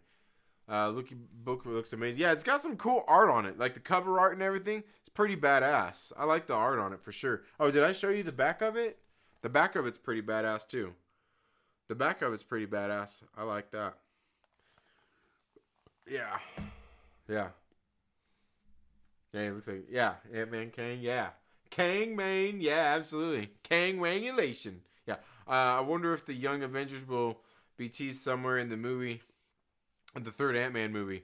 Loki book looks amazing. Yeah, it's got some cool art on it. Like the cover art and everything. It's pretty badass. I like the art on it for sure. Oh, did I show you the back of it? The back of it's pretty badass too. The back of it's pretty badass. I like that. Yeah. Yeah. Yeah, it looks like, yeah. Ant-Man Kang, yeah. Kang, man, yeah, absolutely. Kang Wangulation. Yeah. I wonder if the Young Avengers will be teased somewhere in the movie, the third Ant-Man movie.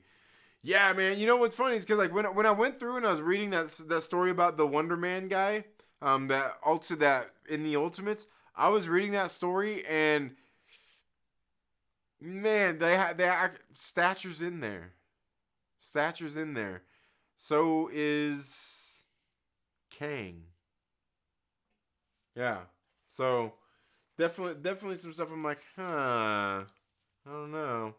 Yeah, man. You know what's funny is because like when I went through and I was reading that story about the Wonder Man guy, that in the Ultimates, I was reading that story and man, they Stature's in there. Stature's in there. So is Kang. Yeah. So definitely some stuff I'm like, huh. I don't know.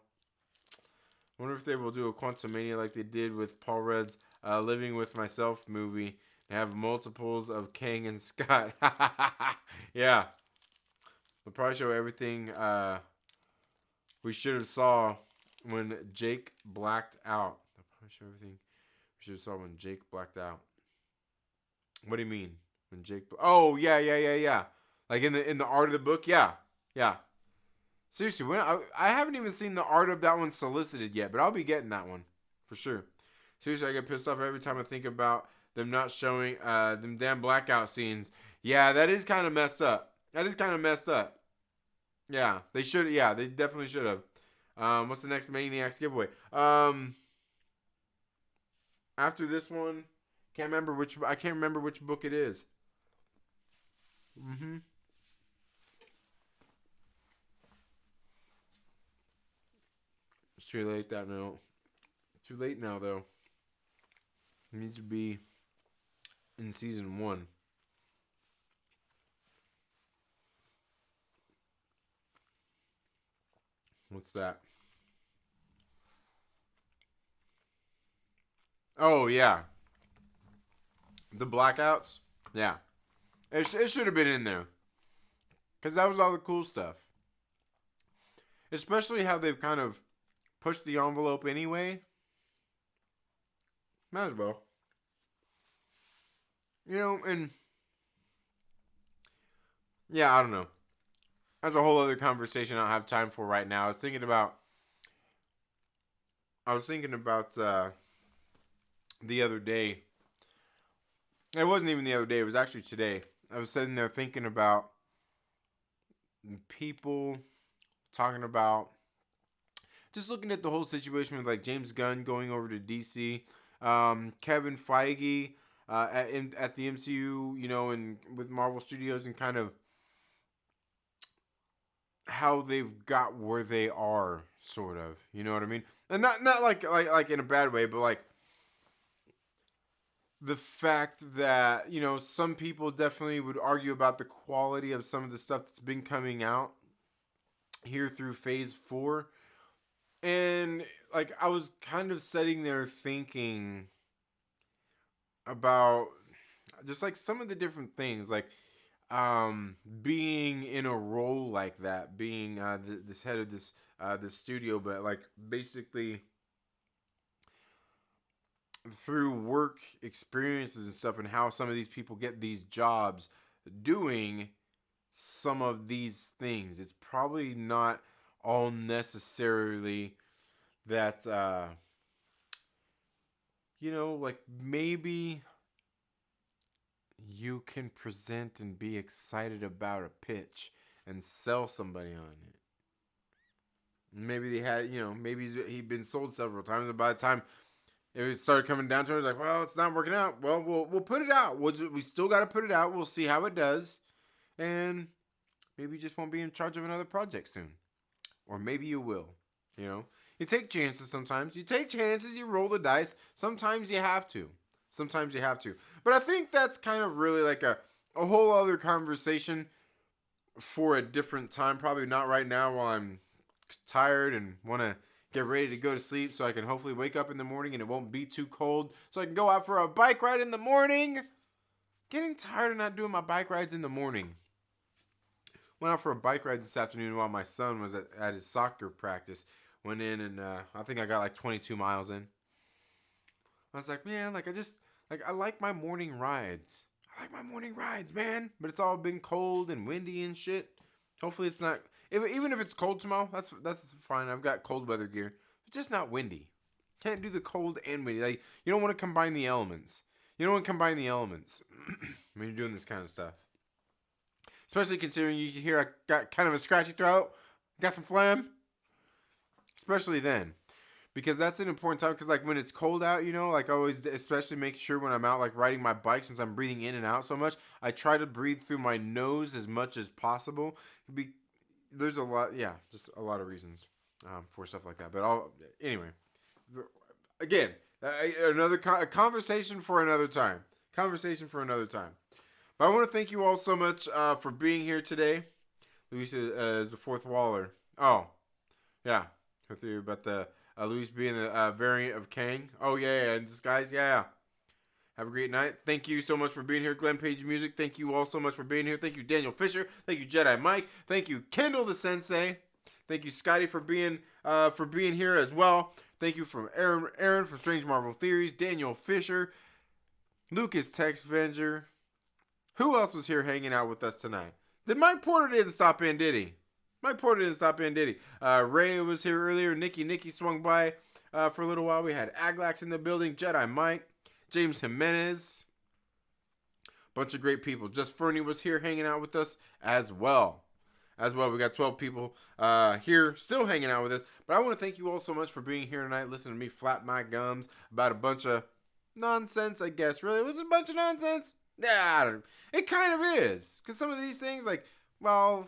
Wonder if they will do a Quantumania like they did with Paul Rudd's Living With Myself movie and have multiples of Kang and Scott. Yeah. They'll probably show everything we should have saw when Jake blacked out. They'll probably show everything we should have saw when Jake blacked out. What do you mean? When Jake? Oh yeah. Like in the art of the book, yeah. Seriously, I haven't even seen the art of that one solicited yet, but I'll be getting that one for sure. Seriously, I get pissed off every time I think about them not showing them damn blackout scenes. Yeah, that is kind of messed up. Yeah, they should. Yeah, they definitely should have. What's the next Maniacs giveaway? After this one, I can't remember which book it is. It's too late now. Too late now though. It needs to be in season 1. What's that? Oh yeah, the blackouts. Yeah, it should have been in there, cause that was all the cool stuff. Especially how they've kind of pushed the envelope anyway. Might as well. You know, and yeah, I don't know. That's a whole other conversation I don't have time for right now. I was thinking about the other day. It wasn't even the other day. It was actually today. I was sitting there thinking about people talking about just looking at the whole situation with like James Gunn going over to DC, Kevin Feige at the MCU, you know, and with Marvel Studios, and kind of how they've got where they are, sort of, you know what I mean? And not like in a bad way, but like the fact that, you know, some people definitely would argue about the quality of some of the stuff that's been coming out here through Phase 4. And like I was kind of sitting there thinking about just like some of the different things, like being in a role like that, being this head of this studio, but like basically through work experiences and stuff, and how some of these people get these jobs doing some of these things. It's probably not all necessarily that you know, like maybe you can present and be excited about a pitch and sell somebody on it. Maybe they had, you know, maybe he'd been sold several times, and by the time it started coming down to it, it was like, well, it's not working out. Well, we'll put it out. We still got to put it out. We'll see how it does, and maybe you just won't be in charge of another project soon, or maybe you will. You know, you take chances sometimes. You take chances. You roll the dice. Sometimes you have to. Sometimes you have to. But I think that's kind of really like a whole other conversation for a different time. Probably not right now while I'm tired and want to get ready to go to sleep, so I can hopefully wake up in the morning and it won't be too cold, so I can go out for a bike ride in the morning. Getting tired of not doing my bike rides in the morning. Went out for a bike ride this afternoon while my son was at his soccer practice. Went in and I think I got like 22 miles in. I was like, man, like I like my morning rides. I like my morning rides, man. But it's all been cold and windy and shit. Hopefully it's not, even if it's cold tomorrow, that's fine. I've got cold weather gear. It's just not windy. Can't do the cold and windy. Like, you don't want to combine the elements. You don't want to combine the elements when you're doing this kind of stuff. Especially considering you hear I got kind of a scratchy throat, got some phlegm. Especially then. Because that's an important time, because like when it's cold out, you know, like I always, especially make sure when I'm out like riding my bike, since I'm breathing in and out so much, I try to breathe through my nose as much as possible. There's a lot, yeah, just a lot of reasons for stuff like that. But anyway, again, another conversation for another time. Conversation for another time. But I want to thank you all so much for being here today. Luis is the fourth waller. Oh, yeah. Go through about the Luis being the variant of Kang. Oh, yeah, in disguise. Yeah. Have a great night. Thank you so much for being here, Glenn Page Music. Thank you all so much for being here. Thank you, Daniel Fisher. Thank you, Jedi Mike. Thank you, Kendall the Sensei. Thank you, Scotty, for being here as well. Thank you from Aaron from Strange Marvel Theories, Daniel Fisher, Lucas Texvenger. Who else was here hanging out with us tonight? Mike Porter didn't stop in, did he? Mike Porter didn't stop in, did he? Ray was here earlier. Nikki swung by for a little while. We had Aglax in the building, Jedi Mike, James Jimenez. Bunch of great people. Just Fernie was here hanging out with us as well. We got 12 people here still hanging out with us. But I want to thank you all so much for being here tonight, listening to me flap my gums about a bunch of nonsense, I guess. Really? Was it a bunch of nonsense? Yeah, it kind of is. Because some of these things, like, well,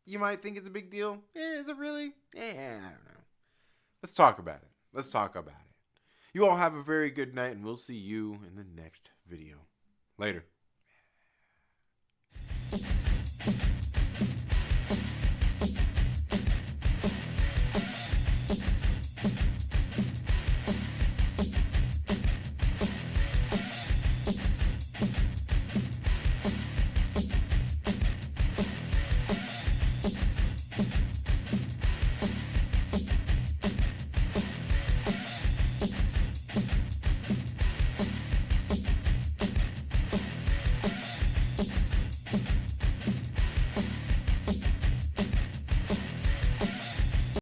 you might think it's a big deal. Is it really? I don't know. Let's talk about it. You all have a very good night, and we'll see you in the next video. Later.